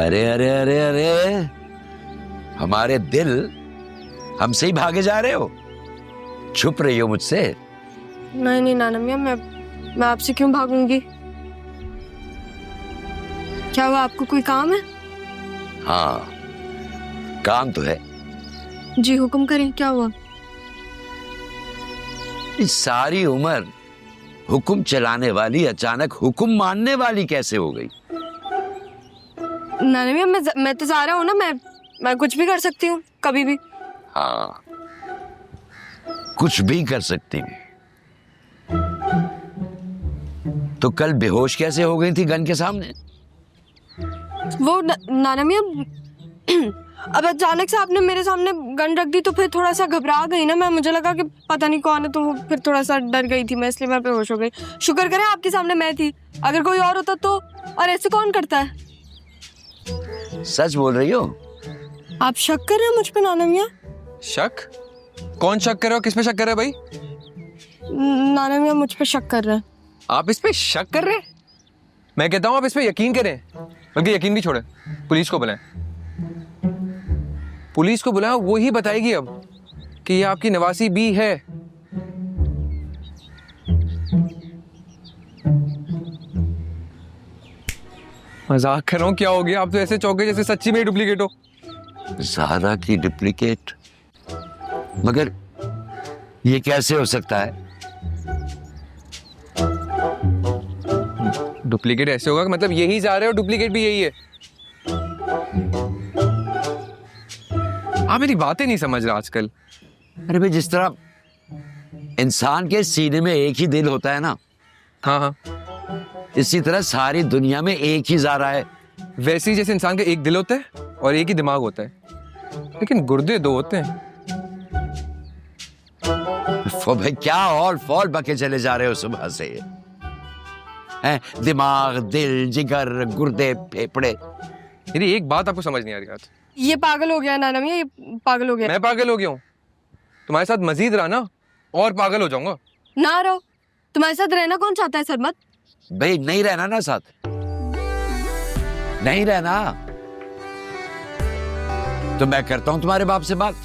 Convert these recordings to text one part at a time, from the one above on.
अरे अरे अरे अरे, हमारे दिल हमसे ही भागे जा रहे हो? छुप रही हो मुझसे? नहीं नहीं नाना मियाँ, मैं आपसे क्यों भागूंगी? क्या हुआ, आपको कोई काम है? हाँ, काम तो है। जी हुक्म करें, क्या हुआ? इस सारी उम्र हुक्म चलाने वाली अचानक हुक्म मानने वाली कैसे हो गई? नाना मियाँ, मैं तो ज़ारा हूँ ना, मैं कुछ भी कर सकती हूँ कभी भी। हाँ, कुछ भी कर सकती हूँ। तो कल बेहोश कैसे हो गई थी गन के सामने? वो नाना मियाँ, अब अचानक से आपने मेरे सामने गन रख दी तो फिर थोड़ा सा घबरा गई ना मैं। मुझे लगा कि पता नहीं कौन है, तो वो फिर थोड़ा सा डर गई थी मैं, इसलिए मैं बेहोश हो गई। शुक्र करें आपके सामने मैं थी, अगर कोई और होता तो। और ऐसे कौन करता है? सच बोल रही हो? आप शक कर रहे हैं मुझ पे नाना मियाँ? शक? कौन शक कर रहे हो? किस पे शक कर रहे हो भाई? नाना मियाँ मुझ पे शक कर रहे हैं। आप इस पे शक कर रहे हैं? मैं कहता हूँ आप इस पे यकीन करें, बल्कि यकीन भी छोड़े, पुलिस को बुलाएं। पुलिस को बुलाओ, वो ही बताएगी अब कि ये आपकी नवासी बी है। मजाक कर रहा हूँ, क्या हो गया? आप तो ऐसे चौके जैसे सच्ची में डुप्लीकेट हो। ज़ारा की डुप्लीकेट? मगर ये कैसे हो सकता है? डुप्लीकेट ऐसे होगा कि मतलब यही जा रहे हो, डुप्लीकेट भी यही है। आप मेरी बातें नहीं समझ रहा आजकल। अरे भाई, जिस तरह इंसान के सीने में एक ही दिल होता है ना, हाँ हाँ, इसी तरह सारी दुनिया में एक ही ज़ारा है। वैसे ही जैसे इंसान का एक दिल होता है और एक ही दिमाग होता है, लेकिन गुर्दे दो होते हैं। भाई क्या और फॉल बके चले जा रहे हो सुबह से? हैं, दिमाग, दिल, जिगर, गुर्दे, फेफड़े। मेरी एक बात आपको समझ नहीं आ रही आज। ये पागल हो गया नाना मियाँ, ये पागल हो गया। मैं पागल हो गया हूँ? तुम्हारे साथ मजीद रहा ना और पागल हो जाऊंगा। ना रहो, तुम्हारे साथ रहना कौन चाहता है सरमत? भाई नहीं रहना ना साथ, नहीं रहना तो मैं करता हूं तुम्हारे बाप से बात।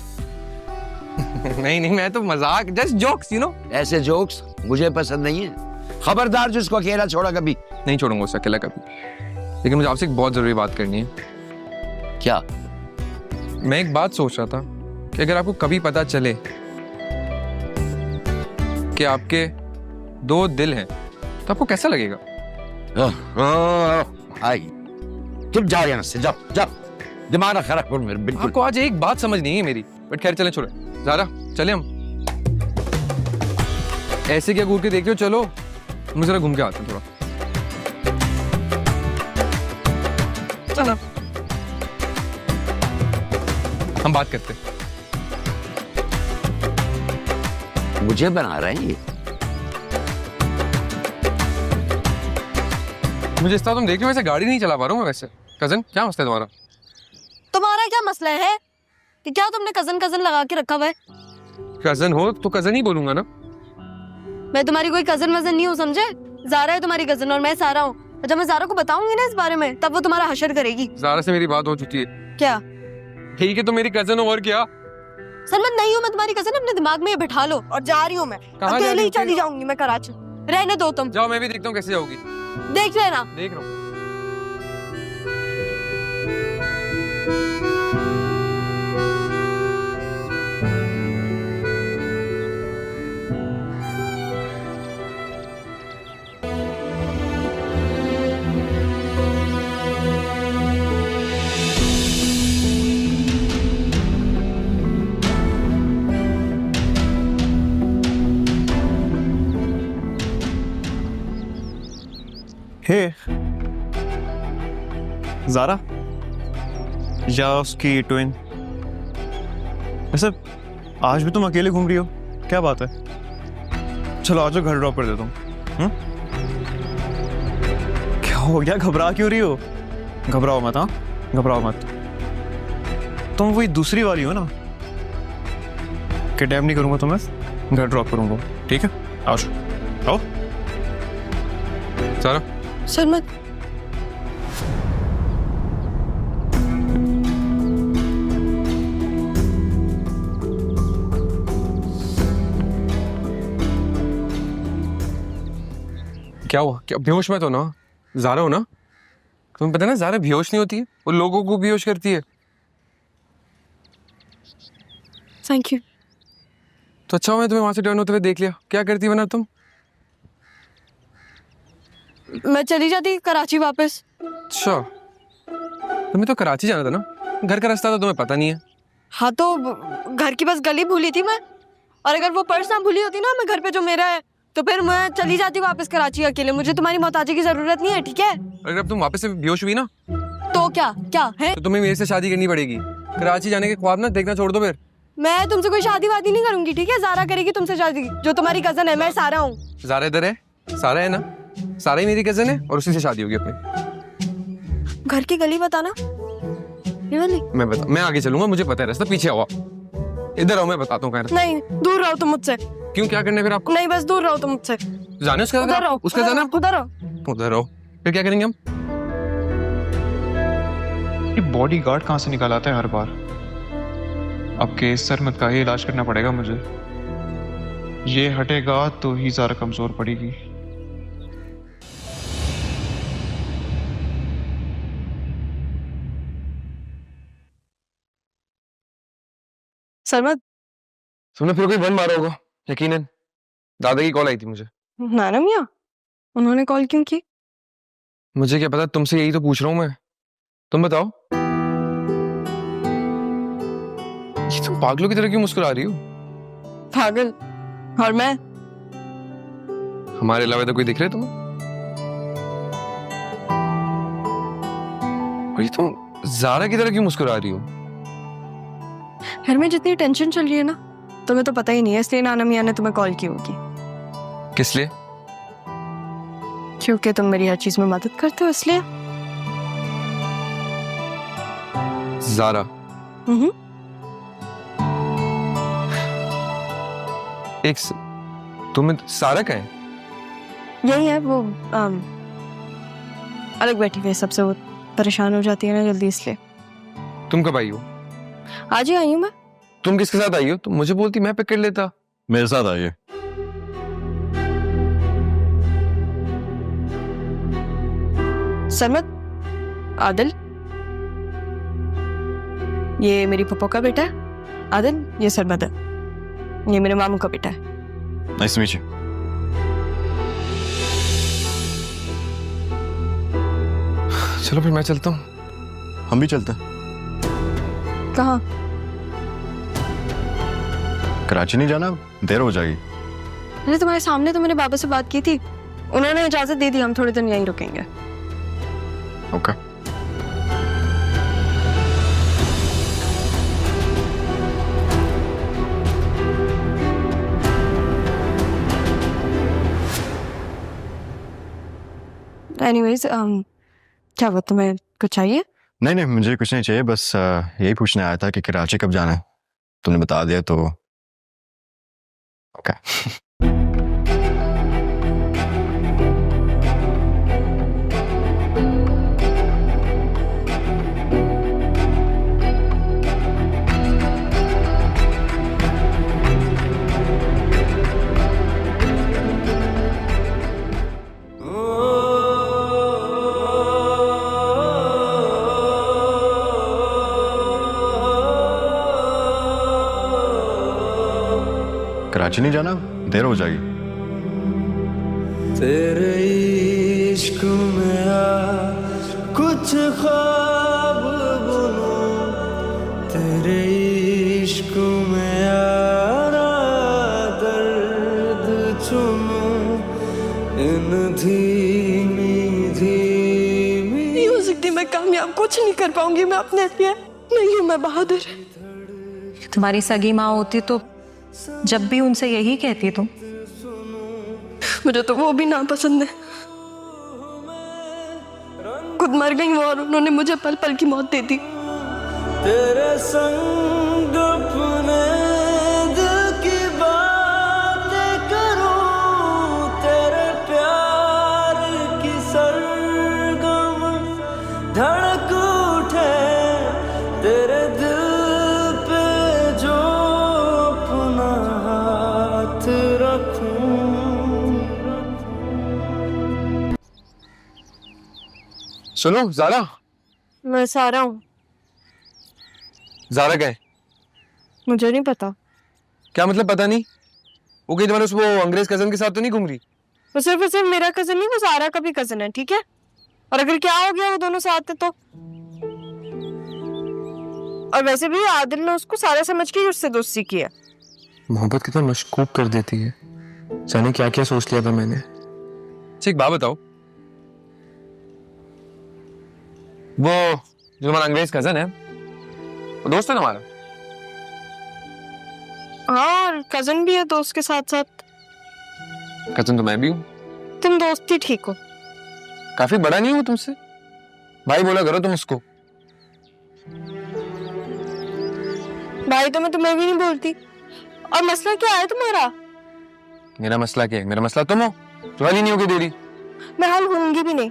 नहीं नहीं, मैं तो मजाक, जस्ट जोक्स, यू नो। ऐसे जोक्स मुझे पसंद नहीं है। खबरदार जिसको अकेला छोड़ा कभी। नहीं छोड़ूंगा उसे अकेला कभी। लेकिन मुझे आपसे एक बहुत जरूरी बात करनी है। क्या? मैं एक बात सोच रहा था कि अगर आपको कभी पता चले कि आपके दो दिल हैं तो आपको कैसा लगेगा? भाई तुम जाओ यहाँ से, जाओ जाओ, दिमाग ना खराब करो मेरे। बिल्कुल आपको आज एक बात समझ नहीं है मेरी, बट खैर चलें, छोड़े ज़ारा, चले हम। ऐसे क्या घूर के देख रहे हो? चलो हम जरा घूम के आते हैं थोड़ा। चलो हम बात करते हैं। मुझे बना रहे हैं ये। मुझे इस तरह तुम देख रहे हो, वैसे गाड़ी नहीं चला पा रहा हूँ मैं। वैसे कजन, क्या मसला है तुम्हारा? तुम्हारा क्या मसला है कि क्या तुमने कजन कजन लगा के रखा हुआ है? कजन हो तो कजन ही बोलूंगा ना। मैं तुम्हारी कोई कजन वजन नहीं हूँ, समझे? ज़ारा है तुम्हारी कजन और मैं सारा हूँ। जब मैं ज़ारा को बताऊंगी ना इस बारे में, तब वो तुम्हारा हशर करेगी। ज़ारा से मेरी बात हो चुकी है। क्या? ठीक है, तो मेरी कजन हो और क्या? सरमत नहीं हूँ मैं तुम्हारी कजन, अपने दिमाग में ये बिठा लो। और जा रही हूँ मैं, कहाँ जा अकेले रही ही हो? चली जाऊंगी मैं कराची। रहने दो तुम, जाओ, मैं भी देखता हूँ कैसे जाओगी। देख लेना। देख रहा हूँ। हे ज़ारा या उसकी ट्विन, वैसे आज भी तुम अकेले घूम रही हो, क्या बात है? चलो आज घर ड्रॉप कर देता हूँ। क्या हो गया, घबरा क्यों रही हो? घबराओ मत, हाँ घबराओ मत। तुम वही दूसरी वाली हो ना? किडनैप नहीं करूँगा तुम्हें, घर ड्रॉप करूँगा, ठीक है? आओ आओ। ज़ारा, सरमत, क्या हुआ? क्या बेहोश मत हो ना? ज़ारा हो ना? तुम्हें पता है ना ज़ारा बेहोश नहीं होती है, वो लोगों को बेहोश करती है। Thank you. तो अच्छा हुआ मैं तुम्हें वहां से टर्न होते हुए देख लिया। क्या करती वरना तुम? मैं चली जाती कराची वापस। अच्छा, तुम्हें तो कराची जाना था ना? घर का रास्ता तो तुम्हें पता नहीं है। हाँ तो घर की बस गली भूली थी मैं, और अगर वो पर्स ना भूली होती ना मैं घर पे जो मेरा है, तो फिर मैं चली जाती वापस कराची अकेले। मुझे तुम्हारी मोहताजी की जरूरत नहीं है, ठीक है? अगर अब तुम वापस से बेहोश हुई ना, तो क्या क्या है? तो तुम्हें मेरे से शादी करनी पड़ेगी। कराची जाने के ख्वाब ना देखना छोड़ दो फिर। मैं तुमसे कोई शादी वादी नहीं करूंगी, ठीक है? ज़ारा करेगी तुमसे शादी, जो तुम्हारी कजन है। मैं सारा हूँ। ज़ारा इधर है, सारा है ना? सारा ही मेरी कजन है और उसी से शादी होगी अपनी। घर की गली बताना, ये वाली। मैं आगे चलूंगा, मुझे पता है रास्ता। पीछे आओ, इधर आओ, मैं बताता हूँ कहाँ। नहीं, दूर रहो तुम मुझसे। क्यों, क्या करने फिर आपको? नहीं, बस दूर रहो तुम मुझसे। जाने उसका उधर रहो, उसका जाना उधर रहो। उधर रहो। फिर क्या करेंगे हम? ये बॉडी गार्ड कहाँ से निकाल आता है हर बार? अब केस सर मत का ही इलाज करना पड़ेगा मुझे। ये हटेगा तो ही ज़ारा कमजोर पड़ेगी। सरमद, तुमने फिर कोई बंद मारा होगा यकीनन। दादा की कॉल आई थी मुझे। नाना मियाँ उन्होंने कॉल क्यों की? मुझे क्या पता, तुमसे यही तो पूछ रहा हूँ मैं। तुम बताओ, ये तुम पागलों की तरह क्यों मुस्कुरा रही हो? पागल? और मैं? हमारे अलावा तो कोई दिख रहे तुम्हें? और ये तुम ज़ारा की तरह क्यों मुस्कुरा रही हो? घर में जितनी टेंशन चल रही है ना, तुम्हें तो पता ही नहीं है, इसलिए नाना मियाँ ने तुम्हें कॉल की होगी। किस लिए? क्योंकि तुम मेरी हर चीज में मदद करते हो, इसलिए। ज़ारा, तुम्हें सारा का है? यही है वो, अलग बैठी हुई है सबसे, वो परेशान हो जाती है ना जल्दी, इसलिए। तुम कब आई हो? आज ही आई हूँ मैं। तुम किसके साथ आई हो? तुम मुझे बोलती, मैं पिक कर लेता। मेरे साथ आइए। सरमद, आदिल, ये मेरी पप्पो का बेटा है। आदिल, ये सरमद है, ये मेरे मामू का बेटा है। Nice to meet you. चलो फिर मैं चलता हूँ। हम भी चलते हैं। कहाँ? कराची नहीं जाना, देर हो जाएगी। अरे तुम्हारे सामने तो मैंने बाबा से बात की थी, उन्होंने इजाजत दे दी, हम थोड़े दिन यहीं रुकेंगे। ओके। एनीवेज, क्या वो तुम्हें कुछ चाहिए? नहीं नहीं, मुझे कुछ नहीं चाहिए, बस यही पूछने आया था कि कराची कब जाना है। तुमने बता दिया तो ओके। कराची नहीं जाना, देर हो जाएगी। तेरे इश्क में कुछ ख्वाब बुनूं, तेरे इश्क में दर्द चुनूं, इन धीमी धीमी। म्यूजिक दी मैं कामयाब कुछ नहीं कर पाऊंगी मैं अपने लिए, नहीं हूं मैं बहादुर। तुम्हारी सगी माँ होती तो जब भी उनसे यही कहती तुम। मुझे तो वो भी ना पसंद है, खुद मर गई वो और उन्होंने मुझे पल पल की मौत दे दी। तेरे संग अपने दिल की बातें करूं, तेरे प्यार की सरगम धड़क उठे, तेरे दिल पे जो अपना हाथ रखूं, सुनो ज़ारा, मैं सारा हूँ। ज़ारा क्या है? मुझे नहीं पता। क्या मतलब पता नहीं? वो कहीं तुम्हारे वो अंग्रेज कजन के साथ तो नहीं घूम रही? वो सिर्फ मेरा कजन नहीं, वो सारा का भी कजन है, ठीक है? और अगर क्या हो गया वो दोनों साथ है तो। और वैसे भी आदिल ने उसको सारा समझ के ही उससे दोस्ती की है। मोहब्बत कितना मशकूक कर देती है। जाने क्या क्या सोच लिया था मैंने। अच्छा एक बात बताओ, वो जो हमारा अंग्रेज कजन है वो दोस्त है तुम्हारा? हाँ, और कजन भी है दोस्त के साथ साथ। कजन तो मैं भी हूँ। तुम दोस्त ही ठीक हो। काफी बड़ा नहीं हूँ तुमसे? भाई बोला करो तुम उसको। भाई तो मैं तुम्हें भी नहीं बोलती। और मसला क्या है तुम्हारा? मेरा मसला क्या है? मेरा मसला तुम हो जो हल ही नहीं होगी दे रही। मैं हल होंगी भी नहीं,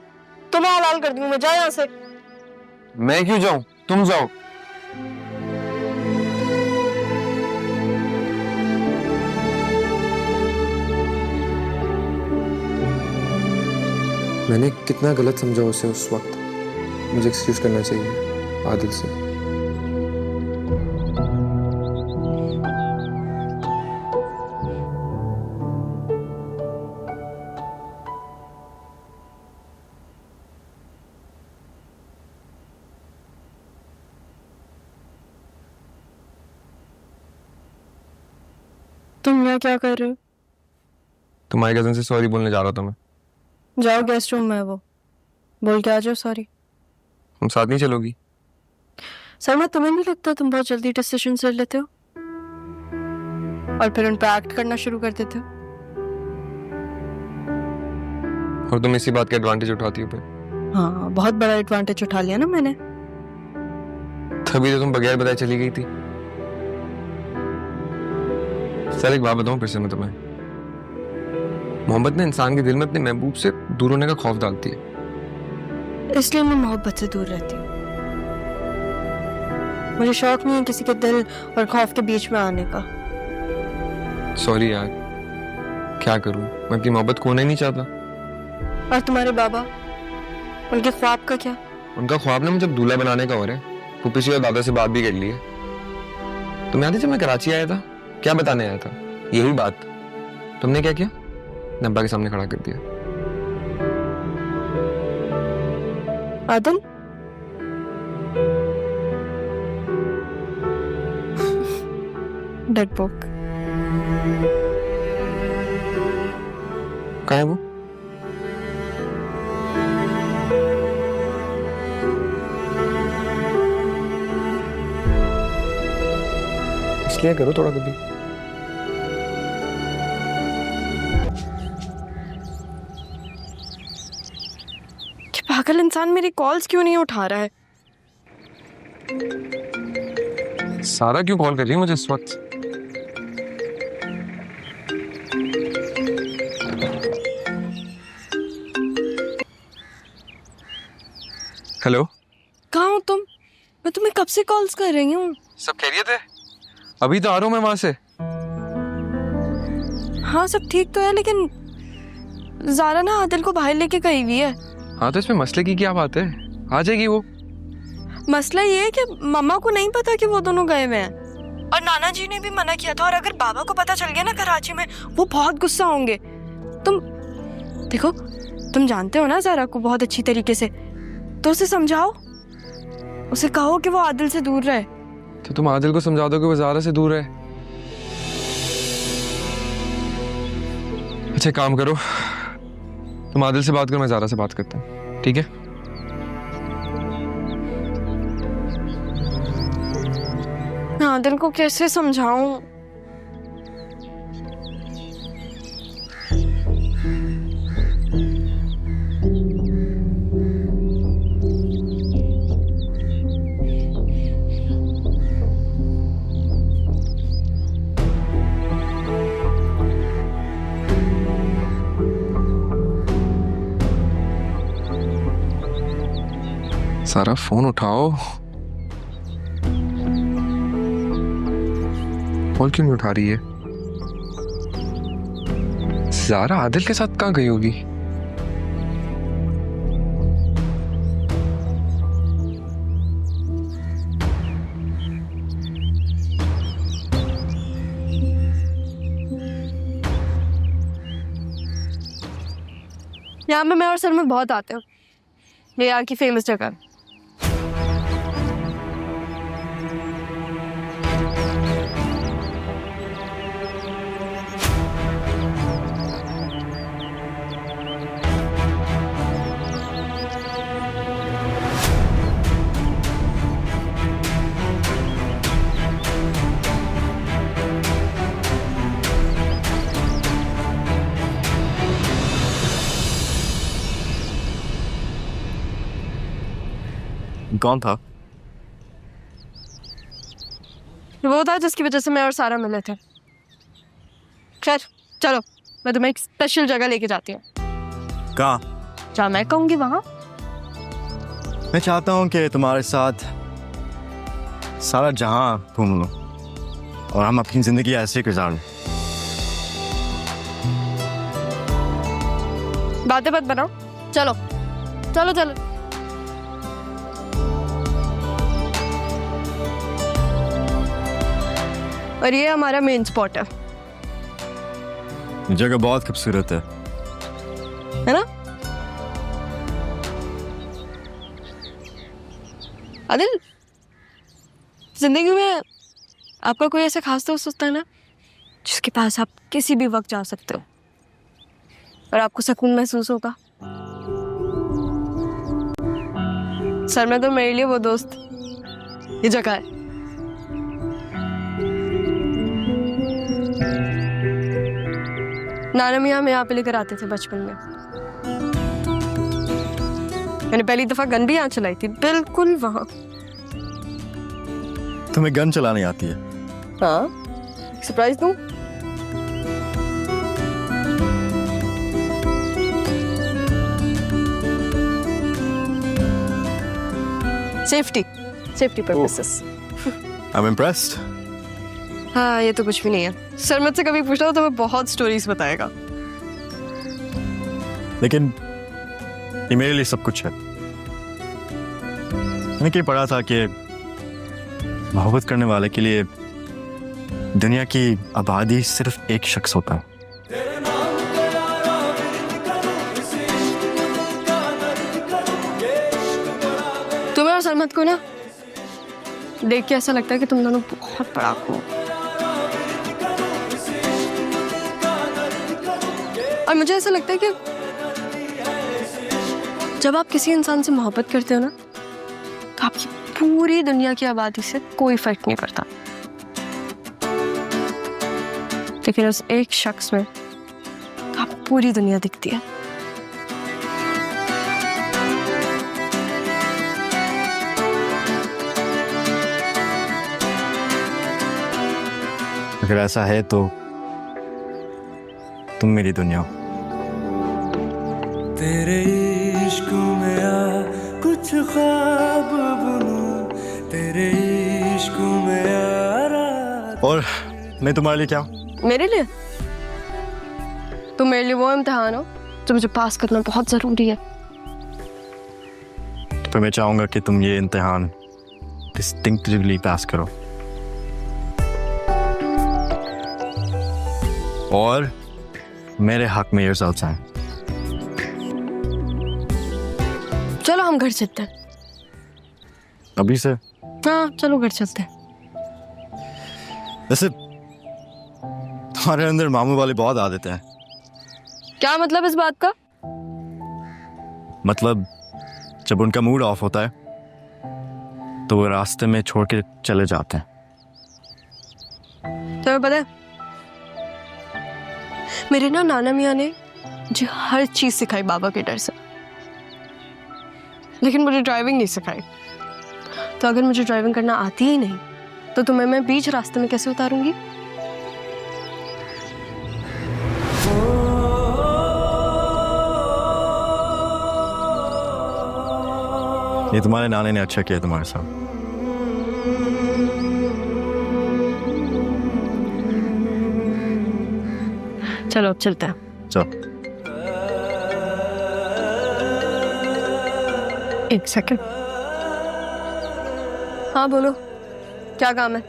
तुम्हें हलाल कर दूंगी। मैं जाओ यहाँ से। मैं क्यों जाऊं? तुम जाओ। मैंने कितना गलत समझा उसे उस वक्त। मुझे एक्सक्यूज करना चाहिए आदिल से। तुम यहाँ क्या कर रहे हो? तुम्हारे कजन से सॉरी बोलने जा रहा था मैं। जाओ गेस्ट रूम में, वो बोल के आ जाओ सॉरी। तुम साथ नहीं चलोगी? सरमा, तुम्हें नहीं लगता तुम बहुत जल्दी डिसीजन कर लेते हो और फिर उन पे एक्ट करना शुरू कर देते हो? और तुम इसी बात का एडवांटेज उठाती हो फिर। हाँ, बहुत बड़ा एडवांटेज उठा लिया ना मैंने। तभी तो तुम बगैर बताए चली गई थी। चल एक बात बताऊं फिर से मैं तुम्हें। मोहब्बत ने इंसान के दिल में अपने महबूब से दूर होने का खौफ डालती है। इसलिए मैं मोहब्बत से दूर रहती हूँ। मुझे शौक नहीं है किसी के दिल और खौफ के बीच में आने का। सॉरी यार, क्या करूं, मैं अपनी मोहब्बत खोना ही नहीं चाहता। और तुम्हारे बाबा, उनके ख्वाब का क्या? उनका ख्वाब ना मुझे दूल्हा बनाने का हो रहा है। वो पिछले दादा से बात भी कर ली है। तुम याद है जब मैं कराची आया था क्या बताने आया था? यही बात। तुमने क्या किया? नब्बा के सामने खड़ा कर दिया। आदिल, डरपोक। कहाँ है वो? इसलिए करो थोड़ा कभी। पागल इंसान मेरी कॉल्स क्यों नहीं उठा रहा है? सारा क्यों कॉल कर रही है मुझे इस वक्त? हेलो, कहाँ हो तुम? मैं तुम्हें कब से कॉल्स कर रही हूँ। सब खैरियत है? अभी तो आ रहा हूँ मैं वहां से। हाँ, सब ठीक तो है, लेकिन ज़ारा ना आदिल को बाहर लेके गई हुई है। हाँ तो इसमें मसले की क्या बात है? आ जाएगी वो। मसला ये है कि मम्मा को नहीं पता कि वो दोनों गए हुए हैं और नाना जी ने भी मना किया था। और अगर बाबा को पता चल गया ना कराची में, वो बहुत गुस्सा होंगे। तुम देखो, तुम जानते हो ना ज़ारा को बहुत अच्छी तरीके से, तो उसे समझाओ, उसे कहो कि वो आदिल से दूर रहे। तो तुम आदिल को समझा दो कि वो ज़ारा से दूर है। अच्छा काम करो, तुम आदिल से बात करो, मैं ज़ारा से बात करता हूँ, ठीक है? मैं आदिल को कैसे समझाऊं? सारा फोन उठाओ। कॉल क्यों नहीं उठा रही है? ज़ारा आदिल के साथ कहाँ गई होगी? यहाँ पे मैं और सरमत बहुत आते हैं, ये यहाँ की फेमस जगह है। कौन था? वो था जिसकी वजह से मैं और सारा मिले थे। खैर चलो, मैं तुम्हें एक स्पेशल जगह लेके जाती हूँ। कहाँ? जहाँ मैं कहूँगी वहाँ। मैं चाहता हूँ कि तुम्हारे साथ सारा जहां घूम लो और हम अपनी जिंदगी ऐसे गुजार लो। बातें मत बनाओ, चलो चलो चलो। और ये हमारा मेन स्पॉट है ये जगह बहुत खूबसूरत है। ना आदिल? जिंदगी में आपका कोई ऐसा खास दोस्त होता है ना, जिसके पास आप किसी भी वक्त जा सकते हो और आपको सुकून महसूस होगा। सर में तो मेरे लिए वो दोस्त ये जगह है। नाना मियाँ हमें यहाँ पे लेकर आते थे बचपन में। मैंने पहली दफा गन भी यहाँ चलाई थी, बिल्कुल वहां। तुम्हें गन चलानी आती है? हाँ, सरप्राइज दूं? Safety purposes. I'm impressed. हाँ, ये तो कुछ भी नहीं है। सर मुझसे कभी पूछना हो तो मैं बहुत स्टोरीज बताएगा। लेकिन ये मेरे लिए सब कुछ है। मैंने कहीं पढ़ा था कि मोहब्बत करने वाले के लिए दुनिया की आबादी सिर्फ एक शख्स होता है। तुम्हें और सरमत को ना देख के ऐसा लगता है कि तुम दोनों बहुत पढ़ाकू हो। और मुझे ऐसा लगता है कि जब आप किसी इंसान से मोहब्बत करते हो ना, तो आपकी पूरी दुनिया की आबादी से कोई फर्क नहीं पड़ता, लेकिन उस एक शख्स में तो आप पूरी दुनिया दिखती है। अगर ऐसा है तो तुम मेरी दुनिया हो। तेरे इश्क में आ कुछ ख्वाब बुनूं, तेरे इश्क में आ रात। और मैं तुम्हारे लिए क्या? मेरे लिए? तुम मेरे लिए वो इम्तिहान हो जो मुझे पास करना बहुत जरूरी है। तो मैं चाहूंगा कि तुम ये इम्तिहान डिस्टिंक्टिवली पास करो और मेरे हक में रिजल्ट्स आए। चलो हम घर चलते हैं। अभी से? हाँ चलो घर चलते हैं। वैसे तुम्हारे अंदर मामू वाली बहुत आदतें हैं। क्या मतलब इस बात का? मतलब जब उनका मूड ऑफ होता है तो वो रास्ते में छोड़ के चले जाते हैं। तुम्हें पता है मेरे ना नाना मियाँ ने मुझे हर चीज सिखाई बाबा के डर से, लेकिन मुझे ड्राइविंग नहीं सिखाई। तो अगर मुझे ड्राइविंग करना आती ही नहीं तो तुम्हें मैं बीच रास्ते में कैसे उतारूंगी? ये तुम्हारे नाने ने अच्छा किया तुम्हारे साथ। चलो अब चलते हैं। चलो। एक सेकंड। हाँ बोलो, क्या काम है?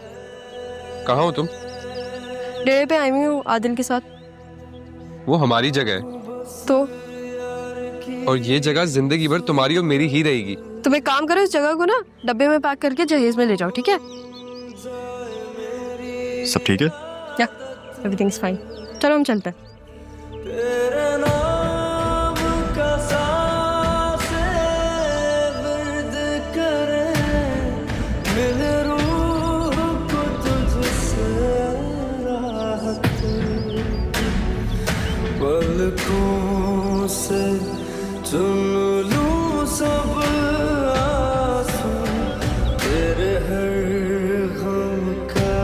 कहाँ हो तुम? डेरे पे आई हुई हूँ आदिल के साथ। वो हमारी जगह है। तो और ये जगह जिंदगी भर तुम्हारी और मेरी ही रहेगी। तुम एक काम करो, इस जगह को ना डब्बे में पैक करके जहेज में ले जाओ, ठीक है? सब ठीक है? या एवरीथिंग्स फाइन। चलो हम चलते हैं। तेरे नाम का सांसें विर्द करें, मिले रूह को तुझसे राहत, पलकों से चुन लूं सब आंसू, तेरे हर गम का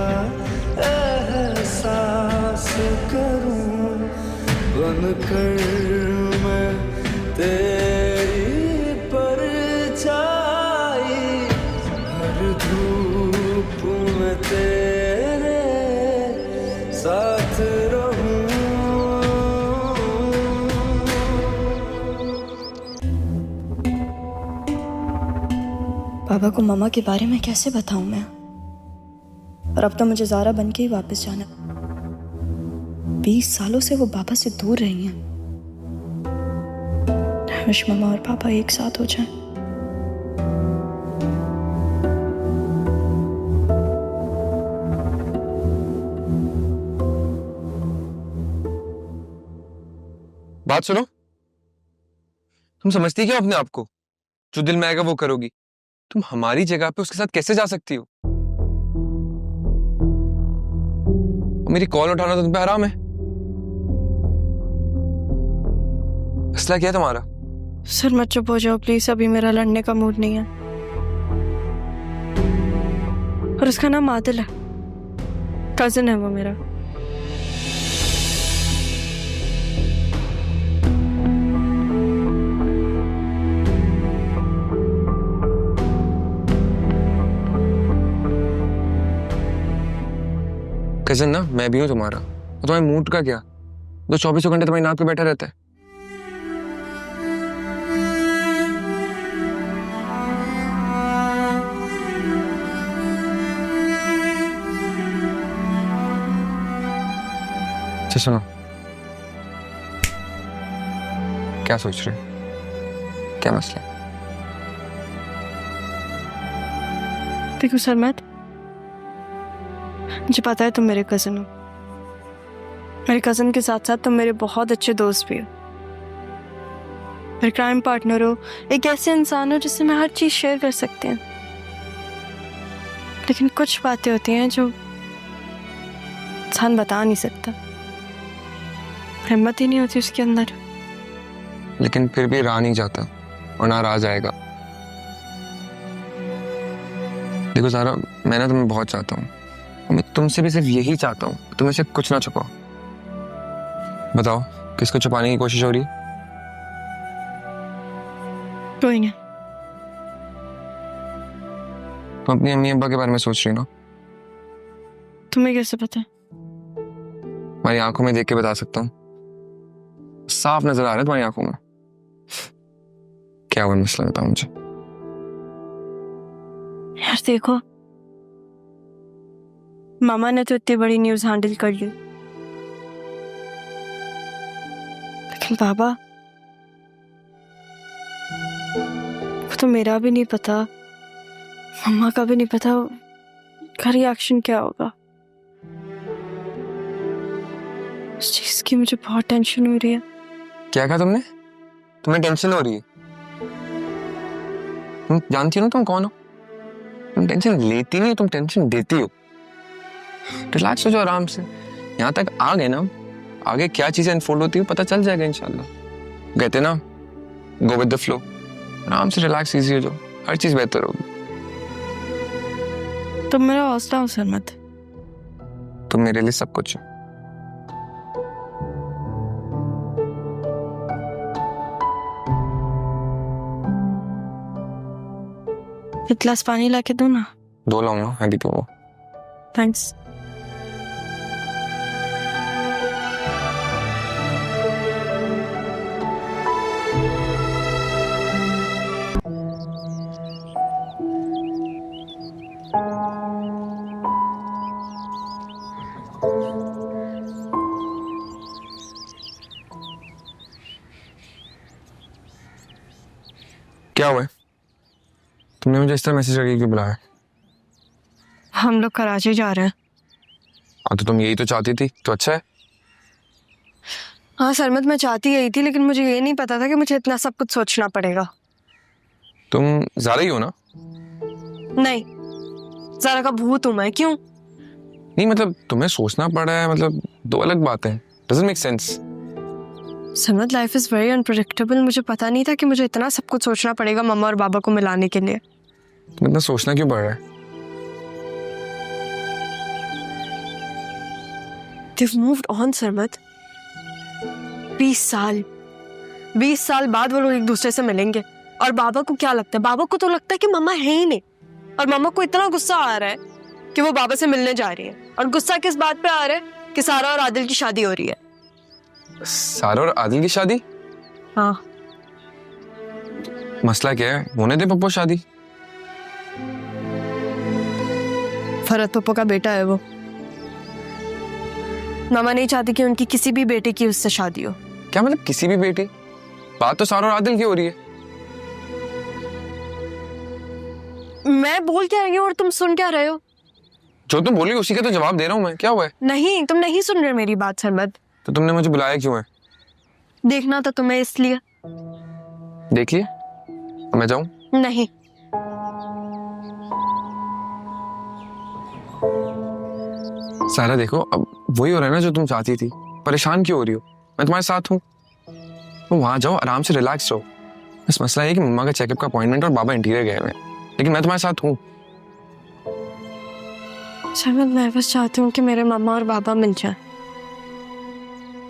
एहसास करूं, बनकर मैं तेरी परछाई, हर धूप में तेरे साथ रहूं। पापा को मामा के बारे में कैसे बताऊं मैं? और अब तो मुझे ज़ारा बन के ही वापस जाना। 20 सालों से वो पापा से दूर रही हैं। विश मामा और पापा एक साथ हो जाएं। बात सुनो, तुम समझती क्यों अपने आप को? जो दिल में आएगा वो करोगी। तुम हमारी जगह पे उसके साथ कैसे जा सकती हो? और मेरी कॉल उठाना तो तुम पे हराम है। मसला क्या है तुम्हारा? सर मत चुप हो जाओ प्लीज, अभी मेरा लड़ने का मूड नहीं है। और उसका नाम आदिल है, कजिन है वो मेरा। कजन ना मैं भी हूं तुम्हारा। और तुम्हारे मूड का क्या? तो 24 घंटे तुम्हारी नाक पे बैठा रहता है। अच्छा सुनो, क्या सोच रहे हो? क्या मसला है? देखो सरमत, मुझे पता है तुम मेरे कजिन हो। मेरे कजिन के साथ साथ तुम मेरे बहुत अच्छे दोस्त भी हो, मेरे क्राइम पार्टनर हो, एक ऐसे इंसान हो जिससे मैं हर चीज शेयर कर सकती हूँ। लेकिन कुछ बातें होती हैं जो इंसान बता नहीं सकता, हिम्मत ही नहीं होती उसके अंदर। लेकिन फिर भी रहा नहीं जाता और ना रहा जाएगा। देखो सारा, मैं ना तुम्हें बहुत चाहता हूँ। मैं तुमसे भी सिर्फ यही चाहता हूँ, तुम से कुछ ना छुपाओ। बताओ किसको छुपाने की कोशिश हो रही है? कोई नहीं। तुम अपनी अम्मी अब्बा के बारे में सोच रही हो ना? तुम्हें कैसे पता? तुम्हारी आंखों में देख के बता सकता हूँ, साफ नजर आ रहा है तुम्हारी आंखों में। क्या हुआ मसला, बताओ मुझे। यार देखो, मामा ने तो इतनी बड़ी न्यूज़ हैंडल कर ली, लेकिन पापा को तो मेरा भी नहीं पता, मम्मा का भी नहीं पता का रिएक्शन क्या होगा। उस चीज की मुझे बहुत टेंशन हो रही है। क्या कहा तुमने? तुम्हें टेंशन हो रही है? तुम जानती हो ना तुम कौन हो? तुम टेंशन लेती नहीं, तुम टेंशन देती हो। रिलैक्स हो जाओ आराम से। यहाँ तक आ गए ना, आगे क्या चीजें अनफोल्ड होती है पता चल जाएगा इंशाल्लाह। कहते ना, गो विद द फ्लो। आराम से रिलैक्स, इजी हो जाओ, हर चीज बेहतर होगी। तुम मेरा हौसला हो सरमत। तुम मेरे लिए सब कुछ हो। एक गिलास पानी लाके दो ना। 2 लाऊंगा, मैं भी पीऊंगा। थैंक्स। क्या हुआ है? तुमने मुझे इस तरह मैसेज करके क्यों बुलाया? हम लोग कराची जा रहे हैं। हाँ तो तुम यही तो चाहती थी, तो अच्छा है। हाँ सरमत, मैं चाहती यही थी, लेकिन मुझे ये नहीं पता था कि मुझे इतना सब कुछ सोचना पड़ेगा। तुम ज़ारा ही हो ना? नहीं, ज़ारा का भूत हूँ मैं। क्यों? नहीं मतलब तुम्हें सोचना पड़ रहा है, मतलब दो अलग बातें हैं। Doesn't make sense. Sarmat, life is very unpredictable. मुझे पता नहीं था कि मुझे इतना सब कुछ सोचना पड़ेगा मम्मा और बाबा को मिलाने के लिए। तुम इतना सोचना क्यों पड़ रहा है? They've moved on, सरमत। 20 साल बाद वो लोग एक दूसरे से मिलेंगे। और बाबा को क्या लगता है? बाबा को तो लगता है कि मम्मा है ही नहीं। और मम्मा को इतना गुस्सा आ रहा है कि वो बाबा से मिलने जा रही है। और गुस्सा किस बात पे आ रहा है? कि सारा और आदिल की शादी हो रही है। सारा और आदिल की शादी? हाँ। मसला क्या है? होने दे पप्पू शादी। फरहत पप्पू का बेटा है वो। मामा नहीं चाहती कि उनकी किसी भी बेटे की उससे शादी हो। क्या मतलब किसी भी बेटी? बात तो सारा और आदिल की हो रही है। मैं बोल क्या रही हूँ और तुम सुन क्या रहे हो? जो तुम बोली उसी का तो जवाब दे रहा हूँ मैं। क्या हुआ है? नहीं, तुम नहीं सुन रहे मेरी बात सरमत। तो तुमने मुझे बुलाया क्यों है? देखना था तुम्हें, इसलिए। देख लिया? अब मैं जाऊं? नहीं। सारा देखो, अब वही हो रहा है ना जो तुम चाहती थी। परेशान क्यों हो रही हो? मैं तुम्हारे साथ हूँ। तो वहां जाओ, आराम से रिलैक्स रहो। बस मसला है कि मम्मा का चेकअप का अपॉइंटमेंट और बाबा इंटीरियर गए हुए हैं, लेकिन मैं तुम्हारे साथ हूँ। सरमत, मैं बस चाहती हूँ कि मेरे मम्मा और बाबा मिल जाएं।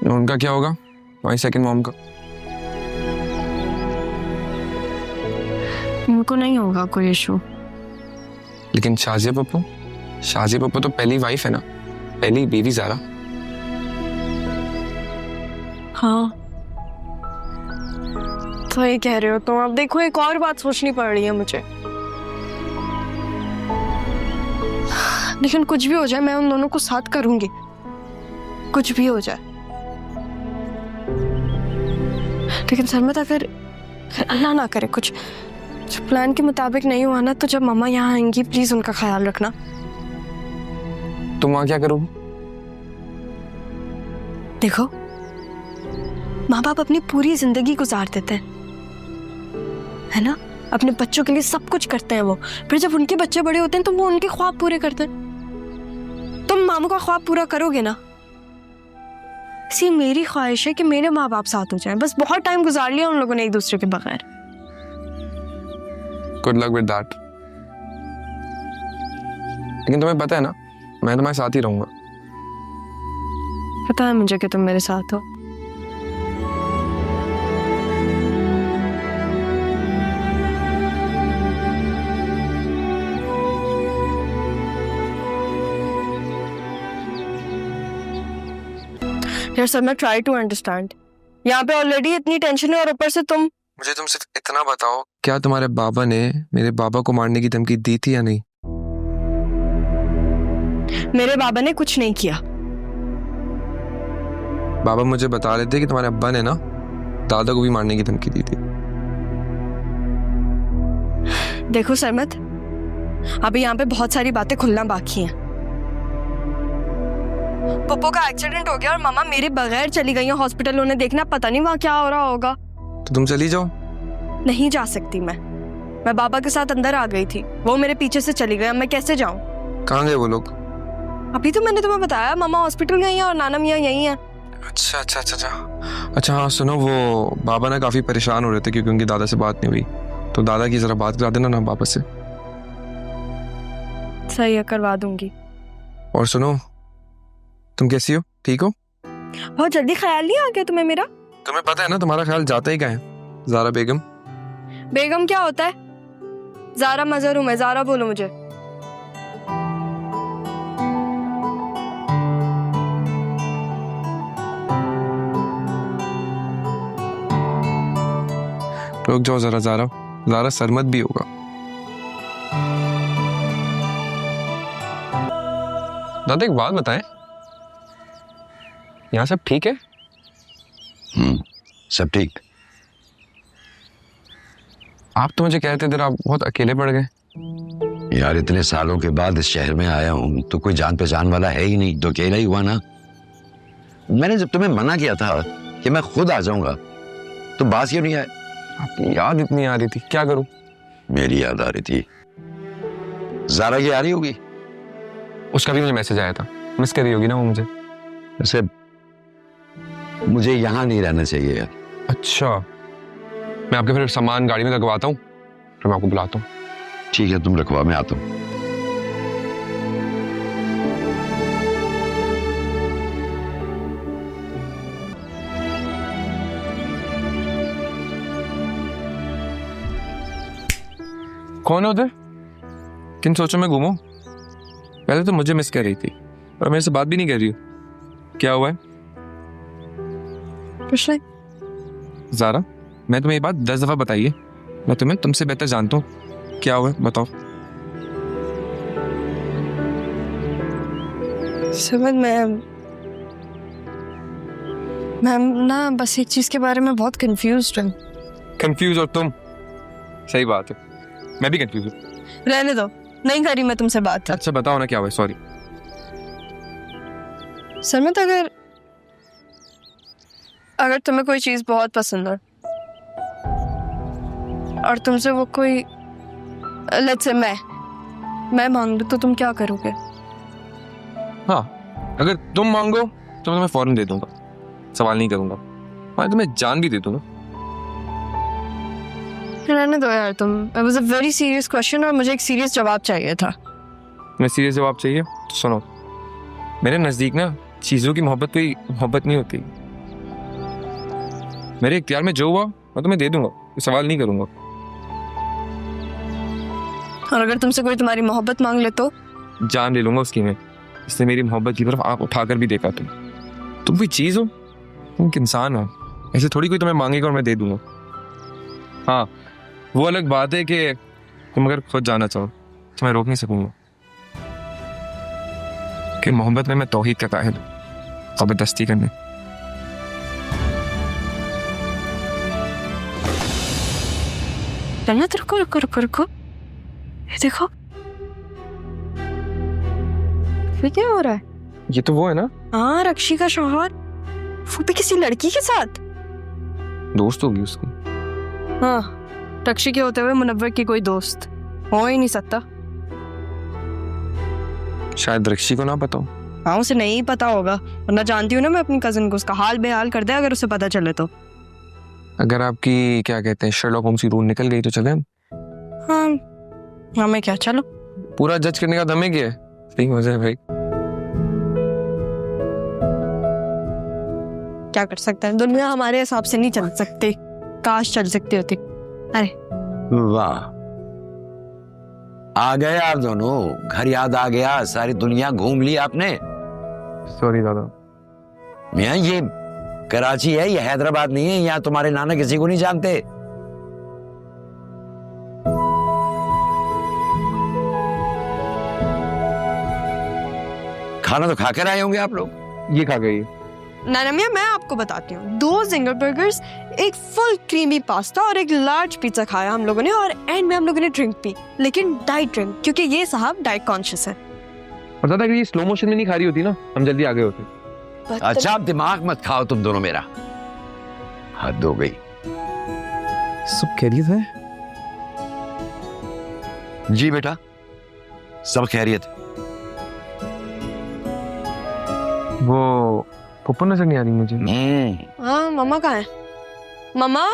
उनका क्या होगा? तुम्हारी सेकंड मॉम का? उनको नहीं होगा कोई इशू। लेकिन शाजिया पप्पू? शाजिया पप्पू तो पहली वाइफ है ना, पहली बीवी ज़ारा। हाँ, तो ये कह रहे हो तुम। अब देखो, एक और बात सोचनी पड़ रही है मुझे। लेकिन कुछ भी हो जाए, मैं उन दोनों को साथ करूंगी। कुछ भी हो जाए। लेकिन सरमत, अगर अल्लाह ना करे कुछ प्लान के मुताबिक नहीं हुआ ना, तो जब मम्मा यहाँ आएंगी प्लीज उनका ख्याल रखना। तुम वहां क्या करोगी? देखो, माँ बाप अपनी पूरी जिंदगी गुजार देते हैं, है ना? अपने बच्चों के लिए सब कुछ करते हैं वो। फिर जब उनके बच्चे बड़े होते हैं तो वो उनके ख्वाब पूरे करते हैं। तुम मामू का ख्वाब पूरा करोगे ना? इसी मेरी ख्वाहिश है कि मेरे माँ बाप साथ हो जाएं। बस बहुत टाइम गुजार लिया उन लोगों ने एक दूसरे के बगैर। Good luck with that. लेकिन तुम्हें पता है ना, मैं तुम्हारे साथ ही रहूंगा। पता है मुझे कि तुम मेरे साथ हो। यार सर, मैं ट्राई टू अंडरस्टैंड। यहाँ पे ऑलरेडी इतनी टेंशन है और ऊपर से तुम। मुझे तुमसे इतना बताओ, क्या तुम्हारे बाबा ने मेरे बाबा को मारने की धमकी दी थी या नहीं? मेरे बाबा ने कुछ नहीं किया। बाबा मुझे बता रहे थे कि तुम्हारे अब्बा ने ना दादा को भी मारने की धमकी दी थी। देखो सरमत, अभी यहाँ पे बहुत सारी बातें खुलना बाकी हैं। पप्पू का एक्सीडेंट हो गया और मामा मेरे बगैर चली गई हैं हॉस्पिटल। उन्हें देखना, पता नहीं वहाँ क्या हो रहा होगा। तो तुम चली जाओ। नहीं जा सकती मैं बाबा के साथ अंदर आ गई थी, वो मेरे पीछे से चली गई। अब मैं कैसे जाऊँ? कहाँ गए वो लोग? अभी तो मैंने तुम्हें बताया, मामा हॉस्पिटल गई हैं और नाना मियाँ यही हैं। अच्छा अच्छा अच्छा अच्छा अच्छा। हाँ सुनो, वो बाबा ना काफी परेशान हो रहे थे क्योंकि उनकी दादा से बात नहीं हुई, तो दादा की जरा बात करा देना ना बाबा से। सही है, करवा दूंगी। और सुनो, तुम कैसी हो? ठीक हो? बहुत जल्दी ख्याल नहीं आ गया तुम्हें मेरा? तुम्हें पता है ना तुम्हारा ख्याल जाता ही कहाँ है? ज़ारा बेगम। बेगम क्या होता है? ज़ारा मजहर हूँ मैं, ज़ारा बोलो मुझे। रुक जाओ जरा ज़ारा, ज़ारा सरमत भी होगा। दादा एक बात बताएं, यहाँ सब ठीक है? सब ठीक। आप तो मुझे कहते थे आप बहुत अकेले पड़ गए। यार इतने सालों के बाद इस शहर में आया हूँ तो कोई जान पहचान वाला है ही नहीं, तो अकेला ही हुआ ना। मैंने जब तुम्हें मना किया था कि मैं खुद आ जाऊंगा तो बात क्यों नहीं आए? आपकी याद इतनी आ रही थी, क्या करूं? मेरी याद आ रही थी। ज़ारा की आ रही होगी। उसका भी मुझे मैसेज आया था, मिस कर रही होगी ना वो मुझे। वैसे मुझे यहाँ नहीं रहना चाहिए यार। अच्छा, मैं आपके फिर सामान गाड़ी में लगवाता हूँ, फिर मैं आपको बुलाता हूँ। ठीक है, तुम रखवा, मैं आता हूँ। कौन है उधर? किन सोचों में घूमो? पहले तो मुझे मिस कर रही थी और मेरे से बात भी नहीं कर रही हो। क्या हुआ है? कुछ नहीं। ज़ारा, मैं तुम्हें ये बात 10 दफा बताई है, मैं तुम्हें तुमसे बेहतर जानता हूँ। क्या हुआ है बताओ। समझ मैं ना बस एक चीज के बारे में बहुत कंफ्यूज्ड हूँ। कंफ्यूज और तुम? सही बात है, मैं भी कंफ्यूज हूँ। रहने दो, नहीं करी मैं तुमसे बात। अच्छा बताओ ना क्या हुआ है। सॉरी। सरमत, अगर तुम्हें कोई चीज बहुत पसंद है और तुमसे वो कोई, लेट्स से मैं मांग लूं तो तुम क्या करोगे? हाँ, अगर तुम मांगो तो मैं तुम्हें फौरन दे दूंगा, सवाल नहीं करूंगा। मैं तुम्हें जान भी दे दूंगा। रहने दो यार तुम। It was a very serious question और मुझे एक सीरियस जवाब चाहिए था। मैं सीरियस जवाब चाहिए तो सुनो, मेरे नज़दीक ना चीज़ों की मोहब्बत कोई मोहब्बत नहीं होती। मेरे इख्तियार में जो हुआ मैं तुम्हें दे दूंगा, सवाल नहीं करूंगा। और अगर तुमसे कोई तुम्हारी मोहब्बत मांग ले तो? जान ले लूंगा उसकी मैं। इसने मेरी मोहब्बत की तरफ आंख उठाकर भी देखा। तुम कोई चीज़ हो, तुम एक इंसान हो। ऐसे थोड़ी कोई तुम्हें मांगेगा और मैं दे दूंगा। हाँ, वो अलग बात है कि तुम अगर खुद जाना चाहो तो मैं रोक नहीं सकूंगा, कि मोहब्बत में मैं तौहीद का काहिल हूँ, ज़बरदस्ती करने। जन्नत, रुको रुको रुको रुको, ये देखो, ये क्या हो रहा है? ये तो वो है ना, हाँ, रक्षी का शौहर, वो भी किसी लड़की के साथ। दोस्त होगी उसकी। हाँ, रक्षी के होते हुए मुनव्वर की कोई दोस्त हो ही नहीं सकता। शायद रक्षी को ना पता हो। हाँ, उसे नहीं पता होगा, वरना जानती हूँ ना मैं अपनी कजिन को, उसका हाल बेहाल कर दे अगर उसे पता चले तो। अगर आपकी क्या कहते हैं शर्लॉक होम्स की रूह निकल गई तो चले हम। हाँ, हमें क्या, चलो। पूरा जज करने का दम क्या है? सही मजा है भाई। क्या कर सकते हैं, दुनिया हमारे हिसाब से नहीं चल सकती। काश चल सकती होती। अरे वाह, आ गए आप दोनों, घर याद आ गया, सारी दुनिया घूम ली आपने। सॉरी दादा। मियां, ये कराची है, ये हैदराबाद नहीं है। यहाँ तुम्हारे नाना किसी को नहीं जानते। खाना तो खाकर आए होंगे आप लोग। ये खा गई। नाना मियां, मैं आपको बताती हूँ, 2 जिंगर बर्गर्स, एक फुल क्रीमी पास्ता और एक लार्ज पिज्जा खाया हम लोगों ने, और एंड में हम लोगों ने ड्रिंक पी, लेकिन डाइट ड्रिंक, क्योंकि ये साहब डाइट कॉन्शियस है। और दादा अगर ये स्लो मोशन में नहीं खा रही होती ना, हम जल्दी आगे होते। अच्छा, आप दिमाग मत खाओ तुम दोनों मेरा, हद हो गई। सब खैरियत है? जी बेटा, सब खैरियत। वो पप्पू नजर नहीं आ रही मुझे। हाँ, मम्मा कहाँ है? मम्मा?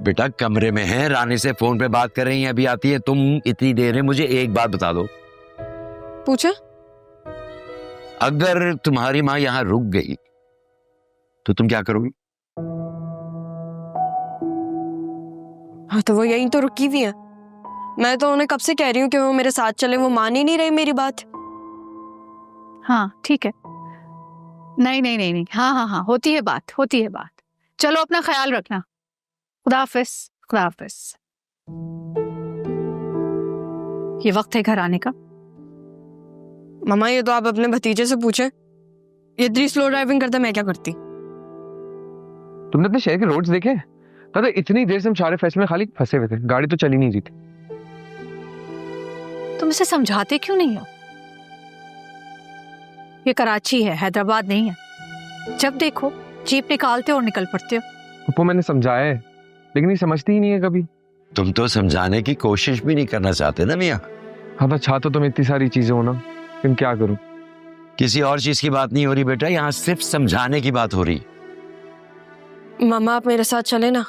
बेटा कमरे में है, रानी से फोन पे बात कर रही हैं, अभी आती है। तुम इतनी देर है, मुझे एक बात बता दो, पूछे? अगर तुम्हारी माँ यहाँ रुक गई तो तुम क्या करोगी? हाँ, तो वो यहीं तो रुकी हुई है। मैं तो उन्हें कब से कह रही हूँ कि वो मेरे साथ चले, वो मान ही नहीं रही मेरी बात। हाँ ठीक है, नहीं नहीं नहीं नहीं, हाँ हाँ हाँ, होती है बात, होती है बात। चलो अपना ख्याल रखना। खुदा हाफिज, खुदा हाफिज। ये वक्त है घर आने का। मम्मा, ये तो आप अपने भतीजे से पूछे, ये इतनी स्लो ड्राइविंग करता, मैं क्या करती? तुमने अपने शहर के रोड्स देखे? दादा इतनी देर से हम सारे फैसले में खाली फंसे हुए थे, गाड़ी तो चली नहीं रही थी। तुम इसे समझाते क्यों नहीं हो? ये कराची है, हैदराबाद नहीं है। जब देखो जीप निकालते हो और निकल पड़ते हो। पप्पू मैंने समझाया है लेकिन ये समझती ही नहीं है कभी। तुम तो समझाने की कोशिश भी नहीं करना चाहते ना मियाँ। हाँ तो चाहता तो मैं इतनी सारी चीजें हो ना, लेकिन क्या करूं। किसी और चीज की बात नहीं हो रही बेटा, यहाँ सिर्फ समझाने की बात हो रही। मामा आप मेरे साथ चले ना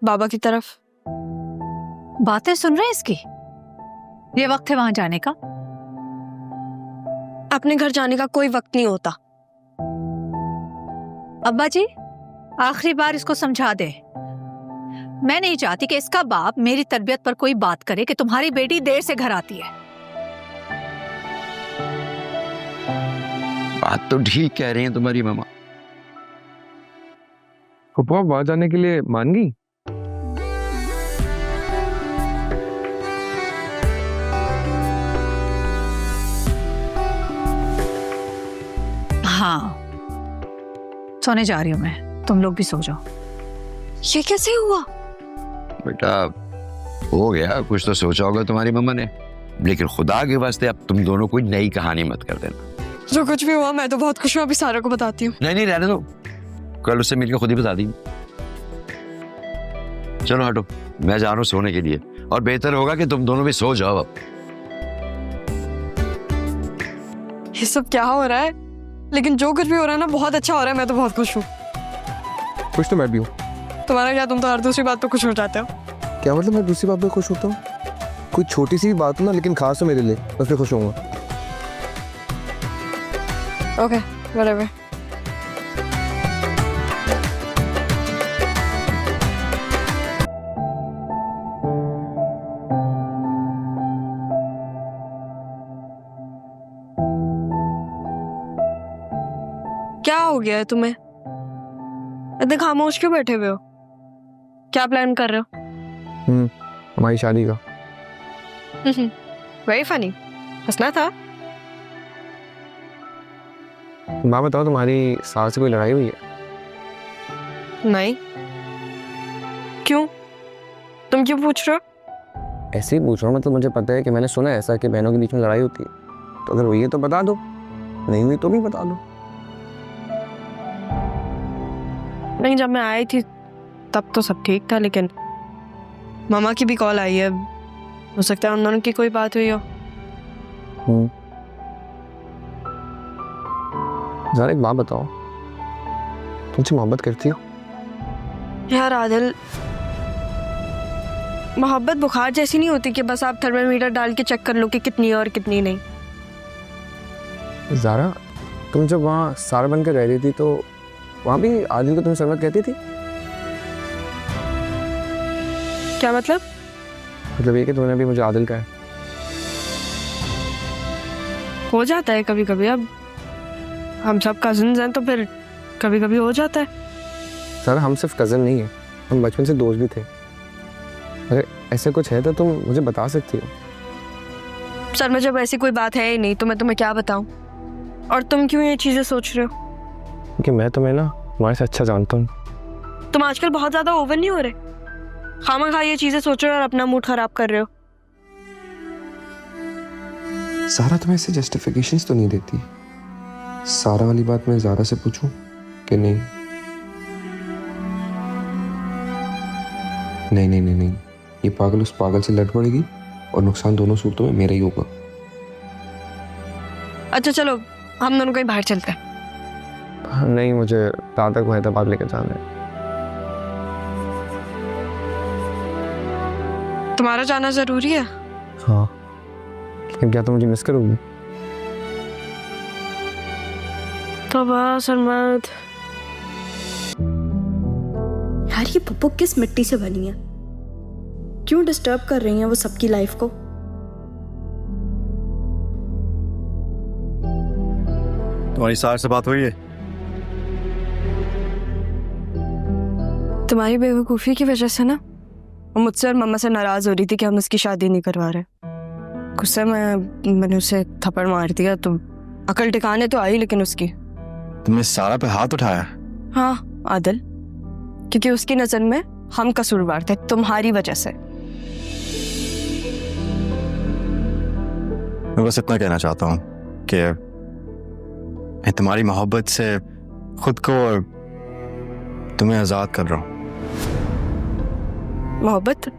बाबा की तरफ। बातें सुन रहे हैं इसकी? ये वक्त है वहां जाने का? अपने घर जाने का कोई वक्त नहीं होता। अब्बा जी आखिरी बार इसको समझा दे। मैं नहीं चाहती कि इसका बाप मेरी तरबियत पर कोई बात करे कि तुम्हारी बेटी देर से घर आती है। बात तो ठीक कह रही है तुम्हारी मामा। पप्पू आप वहां जाने के लिए मान गई? हाँ सोने जा रही हूं मैं, तुम लोग भी सो जाओ। ये कैसे हुआ? बेटा हो गया, कुछ तो सोचा होगा तुम्हारी मम्मा ने, लेकिन खुदा के वास्ते अब तुम दोनों कोई नई कहानी मत कर देना। जो कुछ भी हुआ मैं तो बहुत खुश हूँ, अभी सारा को बताती हूँ। नहीं नहीं रहने दो, कल उससे मिलकर खुद ही बता दी। चलो हटो, मैं जा रहा हूँ सोने के लिए, और बेहतर होगा कि तुम दोनों भी सो जाओ अब। ये सब क्या हो रहा है? लेकिन जो कुछ भी हो रहा है ना बहुत अच्छा हो रहा है, मैं तो बहुत खुश हूँ। कुछ तो मैं भी हूँ। तुम्हारा क्या, तुम तो हर दूसरी बात तो खुश हो जाते हो। क्या मतलब मैं दूसरी बात पे खुश होता हूँ? कोई छोटी सी बात हो ना लेकिन खास हो मेरे लिए, मैं फिर खुश होऊंगा। Okay whatever. क्या हो गया है तुम्हें? इतने खामोश क्यों बैठे हुए हो? क्या प्लान कर रहे हो? हमारी शादी का। वेरी फनी, हंसना था। माँ बताओ तुम्हारी सास से कोई लड़ाई हुई है? नहीं। क्यों? तुम क्यों पूछ रहे हो? ऐसे ही पूछ रहा हूँ, मतलब मुझे पता है कि मैंने सुना है ऐसा कि बहनों के बीच में लड़ाई होती है, तो अगर हुई है तो बता दो, नहीं हुई तो भी बता दो। नहीं, जब मैं आई थी तब तो सब ठीक था, लेकिन मामा की भी कॉल आई है, हो सकता है उन दोनों की कोई बात हुई हो। ज़रा एक बात बताओ, तुमसे मोहब्बत करती हो? यार आदिल, मोहब्बत बुखार जैसी नहीं होती कि बस आप थर्मामीटर डाल के चेक कर लो कि कितनी है और कितनी नहीं। ज़रा तुम जब वहाँ सारा बन कर रह रही थी तो वहाँ भी आदिल को तुम सरमत कहती थी? क्या मतलब? मतलब ये कि तुमने भी मुझे आदिल कहा है। हो जाता है कभी कभी, अब हम सब कजिन्स हैं तो फिर कभी कभी हो जाता है। सर हम सिर्फ कज़न नहीं है, हम बचपन से दोस्त भी थे। अगर ऐसे कुछ है तो तुम मुझे बता सकती हो। सर में जब ऐसी कोई बात है ही नहीं तो मैं तुम्हें क्या बताऊं? और तुम क्यों ये चीजें सोच रहे हो? क्योंकि मैं तुम्हें ना तुम्हारे से अच्छा जानता हूँ। तुम आजकल बहुत ज्यादा ओवर नहीं हो रहे? खामखा ये चीजें सोच रहे हो और अपना मूड खराब कर रहे हो। सारा तुम्हें ऐसे जस्टिफिकेशंस तो नहीं देती? सारा वाली बात मैं ज़ारा से पूछूं कि नहीं? नहीं नहीं नहीं नहीं, ये पागल उस पागल से लड़ पड़ेगी और नुकसान दोनों सूरतों में मेरा ही होगा। अच्छा चलो हम दोनों कहीं बाहर चलते हैं। नहीं, मुझे दादा को हैदराबाद लेकर जाना है। तुम्हारा जाना जरूरी है? हाँ, लेकिन क्या तुम मुझे मिस करोगी? तो बस अरमद। यार ये पप्पू किस मिट्टी से बनी है? क्यों डिस्टर्ब कर रही हैं वो सबकी लाइफ को? तुम्हारी सार से बात हुई है? तुम्हारी बेवकूफ़ी की वजह से ना वो मुझसे और मम्मा से नाराज हो रही थी कि हम उसकी शादी नहीं करवा रहे। गुस्से में मैंने उसे थप्पड़ मार दिया तो अकल ठिकाने तो आई, लेकिन उसकी। तुमने सारा पे हाथ उठाया? हाँ आदिल, क्योंकि उसकी नज़र में हम कसूरवार थे तुम्हारी वजह से। मैं बस इतना कहना चाहता हूँ कि मैं तुम्हारी मोहब्बत से खुद को और तुम्हें आज़ाद कर रहा हूँ। मोहब्बत?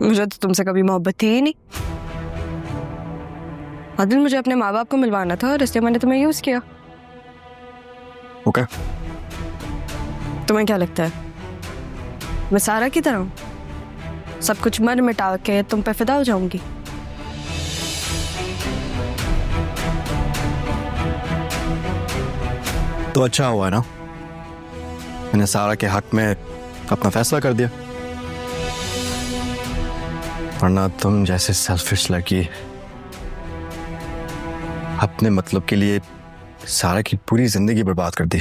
मुझे तो तुमसे कभी मोहब्बत थी ही नहीं। आदिल, मुझे अपने माँ बाप को मिलवाना था और इसलिए मैंने तुम्हें यूज किया। ओके। तुम्हें क्या लगता है मैं सारा की तरह हूँ? सब कुछ मर मिटा के तुम पे फिदा हो जाऊंगी? तो अच्छा हुआ ना मैंने सारा के हक में अपना फैसला कर दिया, वरना तुम जैसे सेल्फिश लड़की अपने मतलब के लिए सारा की पूरी जिंदगी बर्बाद कर दी।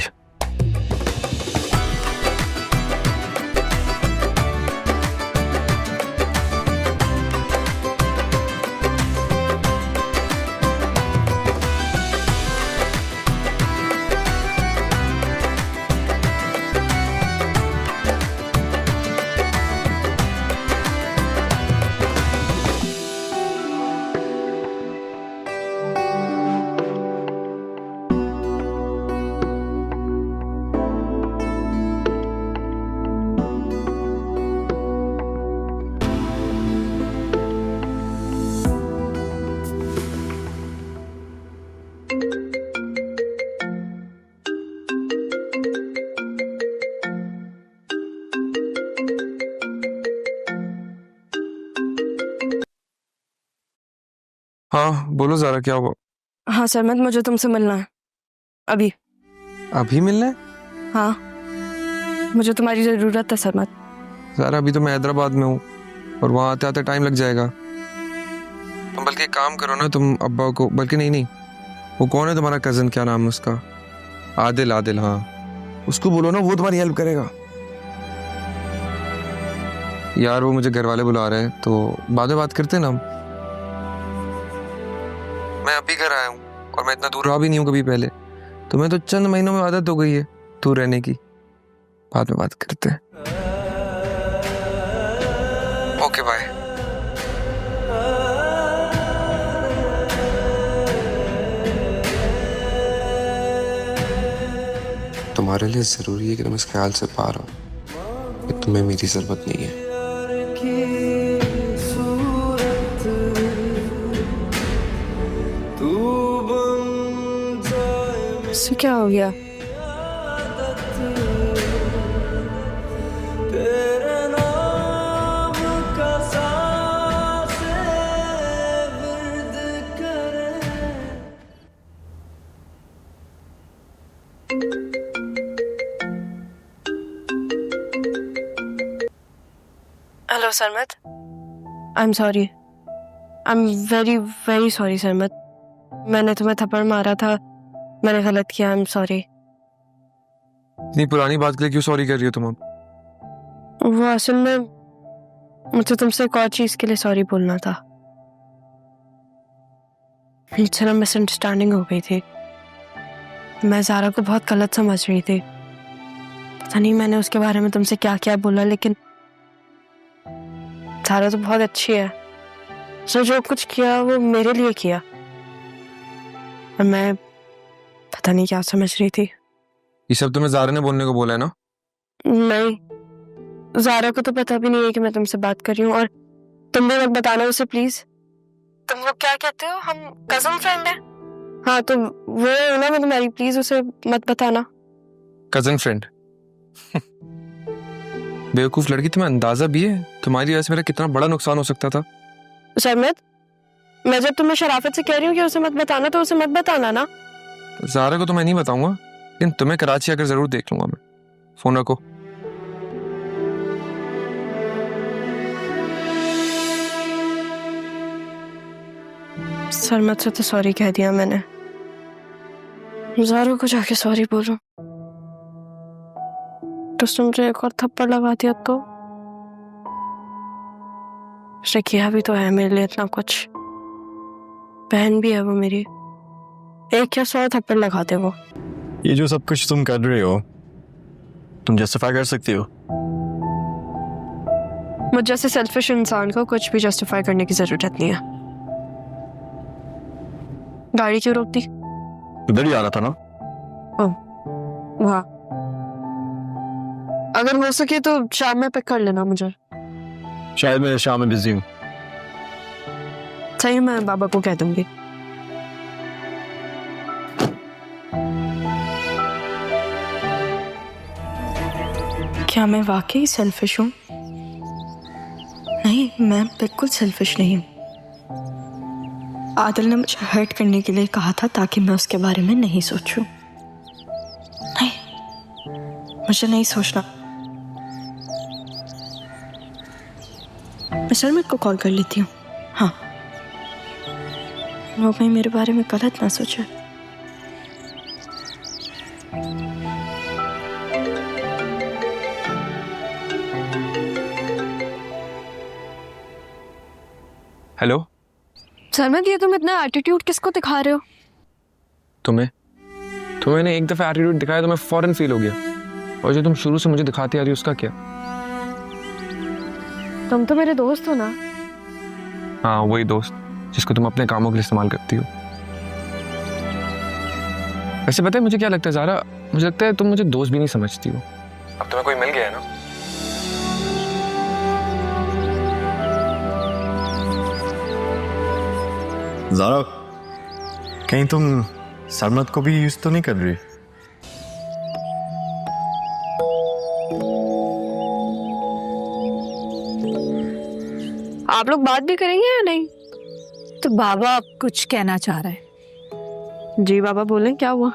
हाँ बोलो ज़ारा, क्या हुआ? हाँ सरमत, मुझे तुमसे मिलना है अभी। अभी मिलना है? हाँ, मुझे तुम्हारी जरूरत है सरमत। ज़ारा अभी तो मैं हैदराबाद में हूँ और वहाँ आते आते टाइम लग जाएगा। तुम बल्कि एक काम करो ना, तुम अब्बा को, बल्कि नहीं, वो कौन है तुम्हारा कज़न, क्या नाम है उसका? आदिल। आदिल, हाँ, उसको बोलो ना, वो तुम्हारी हेल्प करेगा। यार वो मुझे घर वाले बुला रहे हैं, तो बाद में बात करते हैं ना हम। मैं अभी घर आया हूँ और मैं इतना दूर रहा भी नहीं हूँ कभी पहले, तो मैं तो चंद महीनों में आदत हो गई है दूर रहने की। बाद में बात करते हैं। Okay bye. तुम्हारे लिए जरूरी है कि तुम इस ख्याल से पार हो कि तुम्हें मेरी जरूरत नहीं है। इससे क्या हो गया? Hello Sarmat, I am sorry, I am very very sorry Sarmat. मैंने तुम्हें थप्पड़ मारा था, मैंने गलत किया, आई एम सॉरी। इतनी पुरानी बात के लिए क्यों सॉरी कर रही हो तुम अब? वो असल में मुझे तुमसे एक और चीज के लिए सॉरी बोलना था। मुझसे ना मिसअंडरस्टैंडिंग हो गई थी। मैं ज़ारा को बहुत गलत समझ रही थी। पता नहीं मैंने उसके बारे में तुमसे क्या क्या बोला, लेकिन ज़ारा तो बहुत अच्छी है। उसने जो कुछ किया वो मेरे लिए किया, और मैं पता नहीं क्या समझ रही थी। ये सब तुम्हें ज़ारा ने बोलने को बोला है ना? नहीं, ज़ारा को तो पता भी नहीं है कि मैं तुमसे बात कर रही हूँ, और तुम भी मत बताना उसे प्लीज। तुम लोग क्या कहते हो, हम कजन फ्रेंड हैं? हाँ तो वो है ना, मैं तुम्हारी, प्लीज उसे मत बताना। Cousin friend? बेवकूफ लड़की, तुम्हें अंदाजा भी है तुम्हारी वजह से मेरा कितना बड़ा नुकसान हो सकता था? सरमत, मैं जब तुम्हें शराफत से कह रही हूँ कि उसे मत बताना, तो उसे मत बताना ना। ज़ारा को तो मैं नहीं बताऊंगा, लेकिन तुम्हें कराची आकर जरूर देख लूंगा मैं। फोन रखो। सरमत से तो सॉरी कह दिया मैंने, ज़ारा को जाके सॉरी बोलूं तो उसने मुझे एक और थप्पड़ लगा दिया तो? उसने किया भी तो है मेरे लिए इतना कुछ, बहन भी है वो मेरी, एक या 100 थप्पड़ लगाते वो। ये जो सब कुछ तुम कर रहे हो तुम जस्टिफाई कर सकती हो। मुझ जैसे सेल्फिश इंसान को कुछ भी जस्टिफाई करने की जरूरत नहीं है। गाड़ी क्यों रोक दी? इधर ही आ रहा था ना। वाह, अगर हो सके तो शाम में पिक कर लेना मुझे। शायद मैं शाम में बिजी हूँ। सही, मैं बाबा को कह दूंगी। क्या मैं वाकई सेल्फिश हूँ? नहीं, मैं बिल्कुल सेल्फिश नहीं हूँ। आदिल ने मुझे हर्ट करने के लिए कहा था ताकि मैं उसके बारे में नहीं सोचूं। नहीं, मुझे नहीं सोचना। मैं सलमान को कॉल कर लेती हूँ। हाँ, वो कहीं मेरे बारे में गलत ना सोचे। हेलो, सरमद, ये तुम इतना एटीट्यूड किसको दिखा रहे हो? तुम्हें ने एक दफा एटीट्यूड दिखाया तो मैं फौरन फील हो गया, और जो तुम शुरू से मुझे दिखाती आ रही हो उसका क्या? तुम तो मेरे दोस्त हो ना। हाँ, वही दोस्त जिसको तुम अपने कामों के लिए इस्तेमाल करती हो। वैसे पता है मुझे क्या लगता है ज़ारा, मुझे लगता है तुम मुझे दोस्त भी नहीं समझती हो। अब तुम्हें कोई मिल गया है ना। ज़ारा, कहीं तुम सरमत को भी यूज तो नहीं कर रही? आप लोग बात भी करेंगे या नहीं? तो बाबा कुछ कहना चाह रहे हैं। जी बाबा, बोलें, क्या हुआ?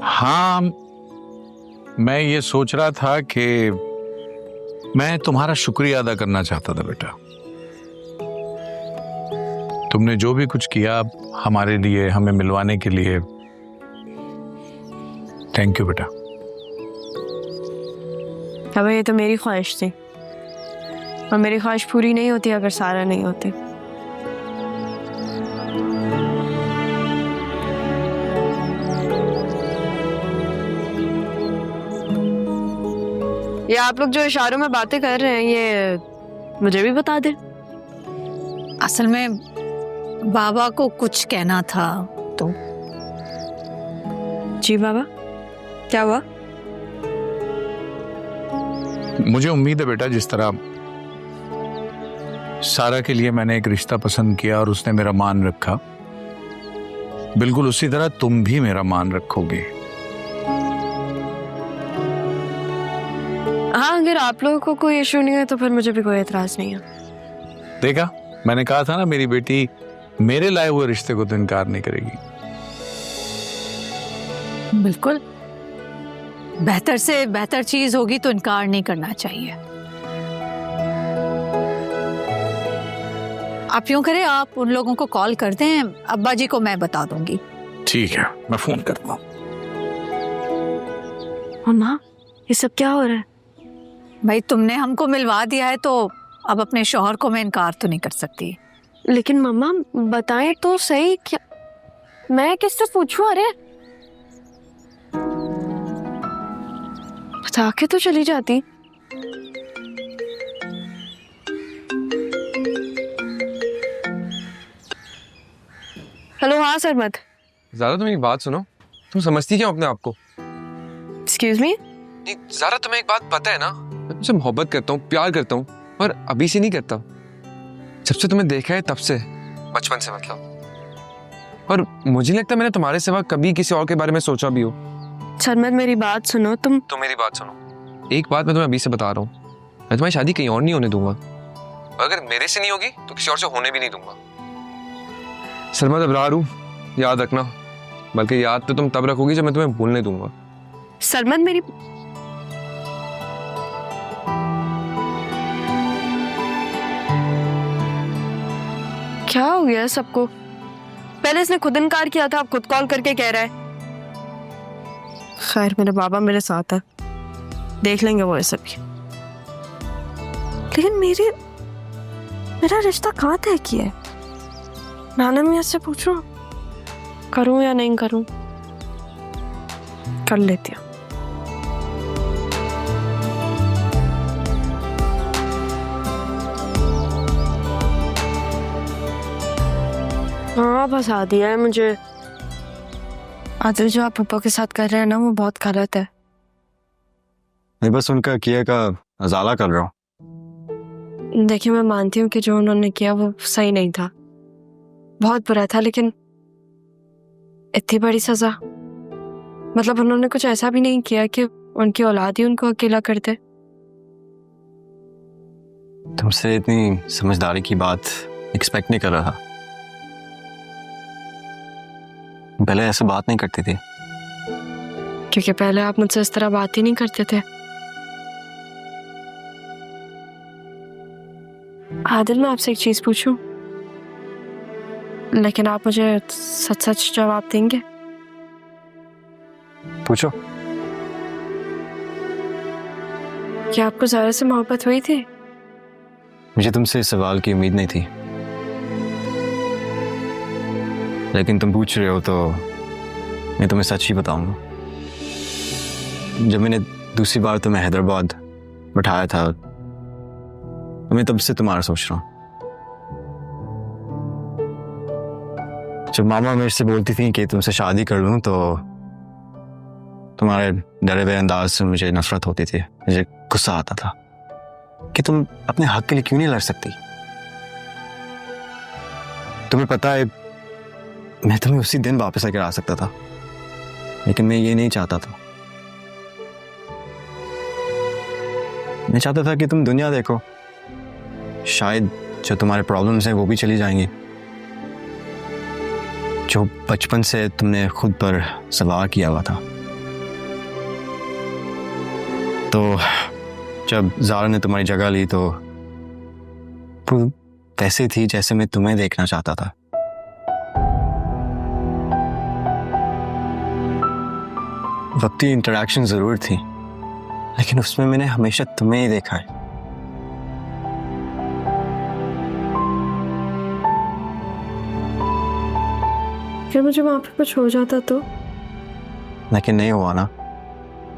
हाँ, मैं ये सोच रहा था कि मैं तुम्हारा शुक्रिया अदा करना चाहता था बेटा। तुमने जो भी कुछ किया हमारे लिए, हमें मिलवाने के लिए, थैंक यू बेटा। अब ये तो मेरी ख्वाहिश थी, और मेरी ख्वाहिश पूरी नहीं होती अगर सारा नहीं होते। ये आप लोग जो इशारों में बातें कर रहे हैं, ये मुझे भी बता दे। असल में बाबा को कुछ कहना था तो। जी बाबा, क्या हुआ? मुझे उम्मीद है बेटा, जिस तरह सारा के लिए मैंने एक रिश्ता पसंद किया और उसने मेरा मान रखा, बिल्कुल उसी तरह तुम भी मेरा मान रखोगे। हाँ, अगर आप लोगों को कोई इशू नहीं है तो फिर मुझे भी कोई एतराज नहीं है। देखा, मैंने कहा था ना, मेरी बेटी मेरे लाए हुए रिश्ते को तो इनकार नहीं करेगी। बिल्कुल, बेहतर से बेहतर चीज होगी तो इनकार नहीं करना चाहिए। आप यूं करें, आप उन लोगों को कॉल कर दें, अब्बा जी को मैं बता दूंगी। ठीक है, मैं फोन करता हूँ। मम्मा, ये सब क्या हो रहा है? भाई, तुमने हमको मिलवा दिया है तो अब अपने शौहर को मैं इनकार तो नहीं कर सकती। लेकिन मम्मा बताएं तो सही, क्या मैं किससे पूछूं? अरे बता के तो चली जाती। हेलो, हाँ सरमत। ज़ारा, तुम एक बात सुनो, तुम समझती क्यों अपने आप को? Excuse me? ज़ारा, तुम्हें एक बात पता है ना, मैं तुमसे मोहब्बत करता हूँ, प्यार करता हूँ, और अभी से नहीं करता, जब से तुम्हें देखा है तब से, बचपन से मतलब। और मुझे नहीं लगता मैंने तुम्हारे सिवा कभी किसी और के बारे में सोचा भी हो। सरमत, मेरी बात सुनो। तुम मेरी बात सुनो, एक बात मैं तुम्हें अभी से बता रहा हूँ, मैं तुम्हारी शादी कहीं और नहीं होने दूंगा, अगर मेरे से नहीं होगी तो किसी और से होने भी नहीं दूंगा। सलमा, अबरार हूँ, याद रखना, बल्कि याद तो तुम तब रखोगी जब मैं तुम्हें भूलने दूंगा। सरमत, मेरी क्या हो गया सबको? पहले इसने खुद इनकार किया था, अब खुद कॉल करके कह रहा है। खैर, मेरे बाबा मेरे साथ है, देख लेंगे वो ऐसा भी। लेकिन मेरा रिश्ता कहाँ तय किया है? नाना मियाँ से पूछूं, करूं या नहीं करूं? कर लेती हूँ। हाँ बस आ दिया है मुझे। आदिल जो आप पप्पा के साथ कर रहे हैं ना वो बहुत गलत है। मैं बस उनका किए का अजाला कर रहा हूँ। देखिए मैं मानती हूँ कि जो उन्होंने किया वो सही नहीं था, बहुत बुरा था, लेकिन इतनी बड़ी सजा, मतलब उन्होंने कुछ ऐसा भी नहीं किया कि उनकी औलाद ही उनको अकेला कर दे। तुमसे इतनी समझदारी की बात एक्सपेक्ट नहीं कर रहा था। पहले ऐसे बात नहीं करती थी। क्योंकि पहले आप मुझसे इस तरह बात ही नहीं करते थे। आदिल मैं आपसे एक चीज पूछूं, लेकिन आप मुझे सच सच जवाब देंगे? पूछो। क्या आपको ज़ारा से मोहब्बत हुई थी? मुझे तुमसे इस सवाल की उम्मीद नहीं थी, लेकिन तुम पूछ रहे हो तो मैं तुम्हें सच ही बताऊंगा। जब मैंने दूसरी बार तुम्हें हैदराबाद बैठाया था तो मैं तब से तुम्हारा सोच रहा हूँ। जब मामा मेरे से बोलती थी कि तुमसे शादी कर लूं तो तुम्हारे डरे हुए अंदाज से मुझे नफरत होती थी, मुझे गुस्सा आता था कि तुम अपने हक के लिए क्यों नहीं लड़ सकती। तुम्हें पता है मैं तुम्हें उसी दिन वापस लेकर आ सकता था, लेकिन मैं ये नहीं चाहता था। मैं चाहता था कि तुम दुनिया देखो, शायद जो तुम्हारे प्रॉब्लम्स हैं वो भी चली जाएंगी, जो बचपन से तुमने खुद पर सवार किया हुआ था। तो जब ज़ारा ने तुम्हारी जगह ली तो वो वैसे थी जैसे मैं तुम्हें देखना चाहता था। वक्ती इंटरेक्शन जरूर थी, लेकिन उसमें मैंने हमेशा तुम्हें ही देखा है। फिर मुझे वहां पे कुछ हो जाता तो? लेकिन नहीं हुआ ना,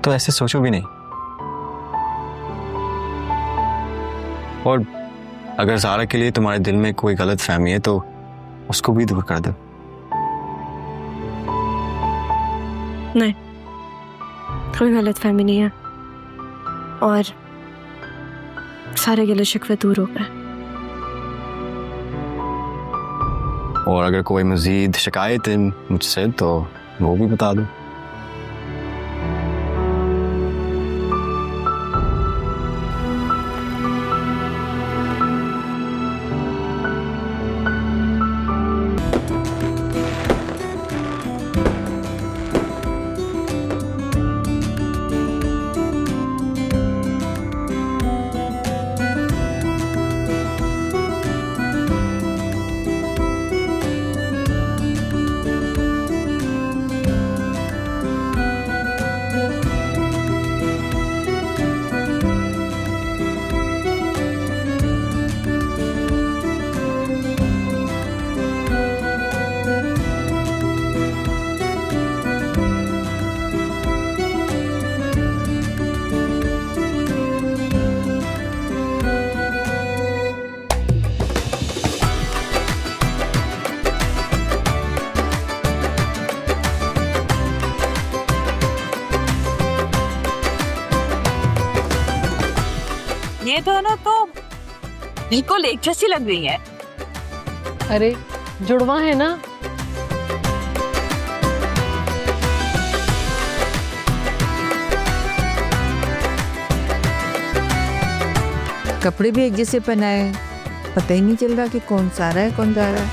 तो ऐसे सोचो भी नहीं। और अगर ज़ारा के लिए तुम्हारे दिल में कोई गलत फहमी है तो उसको भी दूर कर दो। नहीं, कोई गलत फहमी नहीं है और सारे गिले शिकवे दूर हो गए। और अगर कोई मजीद शिकायत है मुझसे तो वो भी बता दो। ये दोनों तो बिल्कुल एक जैसी लग रही है। अरे जुड़वा है ना। कपड़े भी एक जैसे पहनाए, पता ही नहीं चल रहा कि कौन सा रहा है कौन जा रहा है।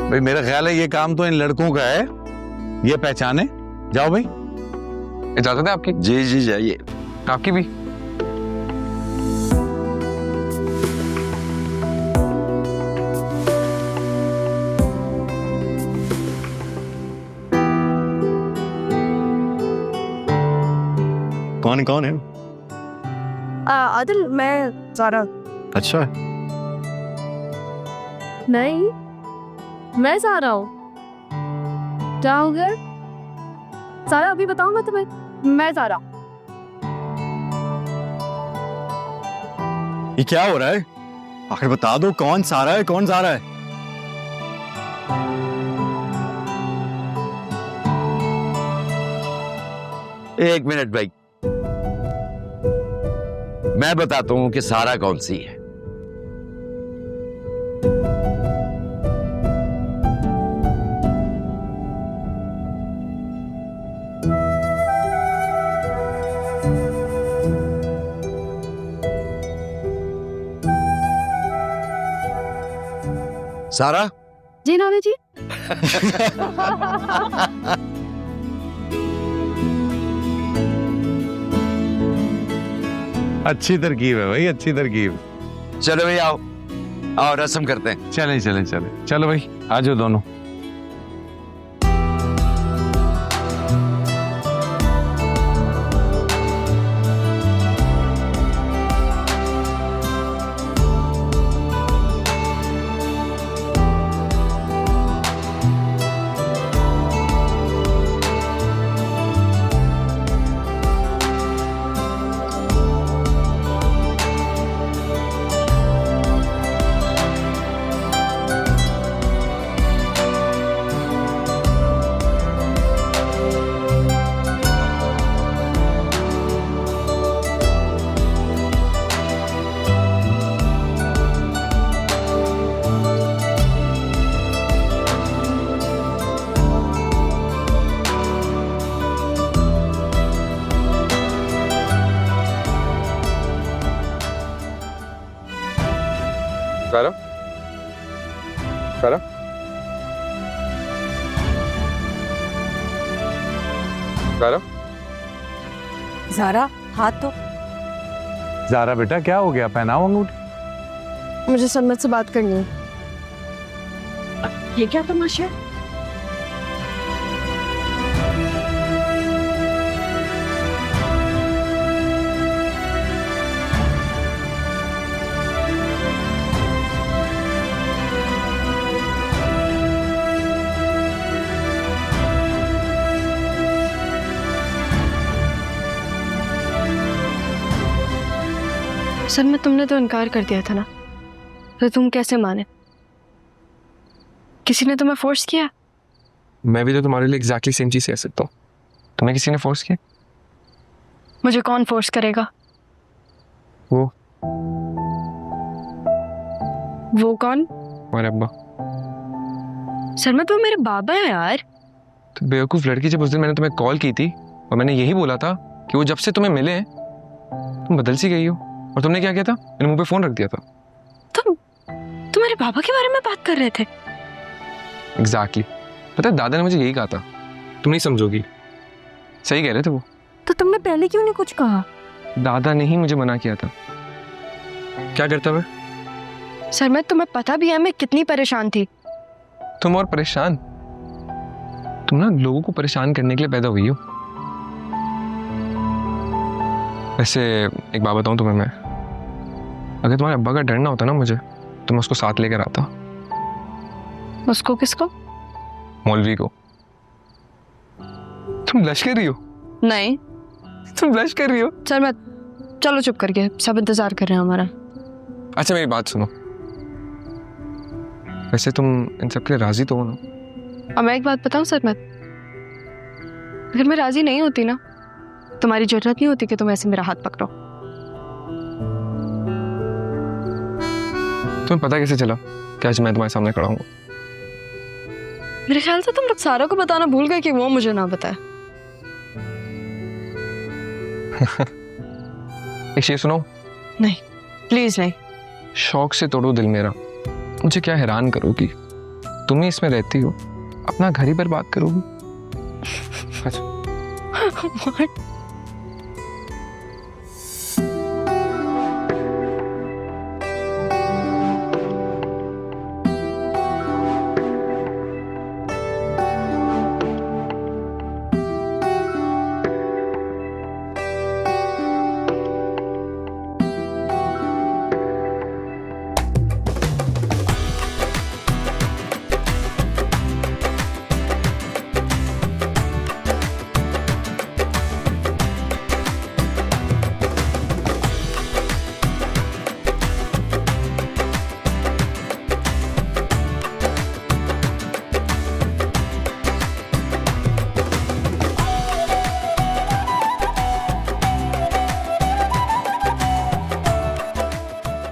भाई मेरा ख्याल है ये काम तो इन लड़कों का है, ये पहचाने। जाओ भाई। इजाजत है आपकी? जी जी जाइए। आपकी भी। कौन है? आदिल, मैं ज़ारा। अच्छा है। नहीं, मैं ज़ारा हूँ। क्या हो गया? ज़ारा अभी बताऊँ मैं तुम्हें, मैं ज़ारा। ये क्या हो रहा है? आखिर बता दो, कौन सारा है, कौन जा रहा है? एक मिनट भाई, मैं बताता हूं कि सारा कौन सी है। सारा जी नाना जी। अच्छी तरकीब है भाई, अच्छी तरकीब। चलो भाई आओ, आओ रस्म करते हैं। चले चले चले, चलो भाई आ जाओ दोनों। सारा, सारा, सारा, ज़ारा हाथ तो। ज़ारा बेटा क्या हो गया, पहनाओ अंगूठी। मुझे सन्मत से बात करनी है। ये क्या तमाशा है? सन्मत, तुमने तो इनकार कर दिया था ना, तो तुम कैसे माने? किसी ने तुम्हें फोर्स किया? मैं भी तो तुम्हारे लिए एग्जैक्टली सेम चीज कह सकता हूँ। तुम्हें किसी ने फोर्स किया? मुझे कौन फोर्स करेगा? वो कौन? हमारे अब्बा। सन्मत, वो मेरे बाबा है यार। तो बेवकूफ लड़की, जब उस दिन मैंने तुम्हें कॉल की थी और मैंने यही बोला था कि वो जब से तुम्हें मिले तुम बदल सी गई हो, और तुमने क्या किया था? मैंने मुंह पे फोन रख दिया था। तुम तुम्हारे बाबा के बारे में बात कर रहे थे? एग्जैक्टली। पता है दादा ने मुझे यही कहा था, तुम नहीं समझोगी। सही कह रहे थे वो। तो तुमने पहले क्यों नहीं कुछ कहा? दादा ने ही मुझे मना किया था। क्या करता मैं? सन्मत, तुम्हें पता भी है मैं कितनी परेशान थी। तुम और परेशान? तुम ना लोगों को परेशान करने के लिए पैदा हुई हो। वैसे एक बात बताऊं तुम्हें, मैं अगर तुम्हारे अब्बा का डर ना होता ना मुझे, तो मैं उसको साथ लेकर आता। उसको? किसको? मौलवी को। तुम ब्लश कर रही हो? नहीं। तुम ब्लश कर रही हो? सन्मत, चलो चुप करके, सब इंतजार कर रहे हैं हमारा। अच्छा मेरी बात सुनो, वैसे तुम इन सब के लिए राजी तो हो ना? अब मैं एक बात बताऊं सन्मत, अगर मैं राजी नहीं होती ना, तुम्हारी जरूरत नहीं होती कि तुम ऐसे मेरा हाथ पकड़ो। तुम्हें पता कैसे चला कि आज मैं तुम्हारे सामने खड़ा हूँ? मेरे ख्याल से तुम सारा को बताना भूल गए कि वो मुझे ना बताए। एक शेर सुनाओ? नहीं, प्लीज नहीं। शौक से तोड़ो दिल मेरा, मुझे क्या हैरान करोगी, तुम ही इसमें रहती हो, अपना घर ही बर्बाद करोगी। अच्छा।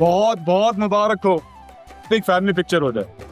बहुत बहुत मुबारक हो, एक फैमिली पिक्चर हो जाए।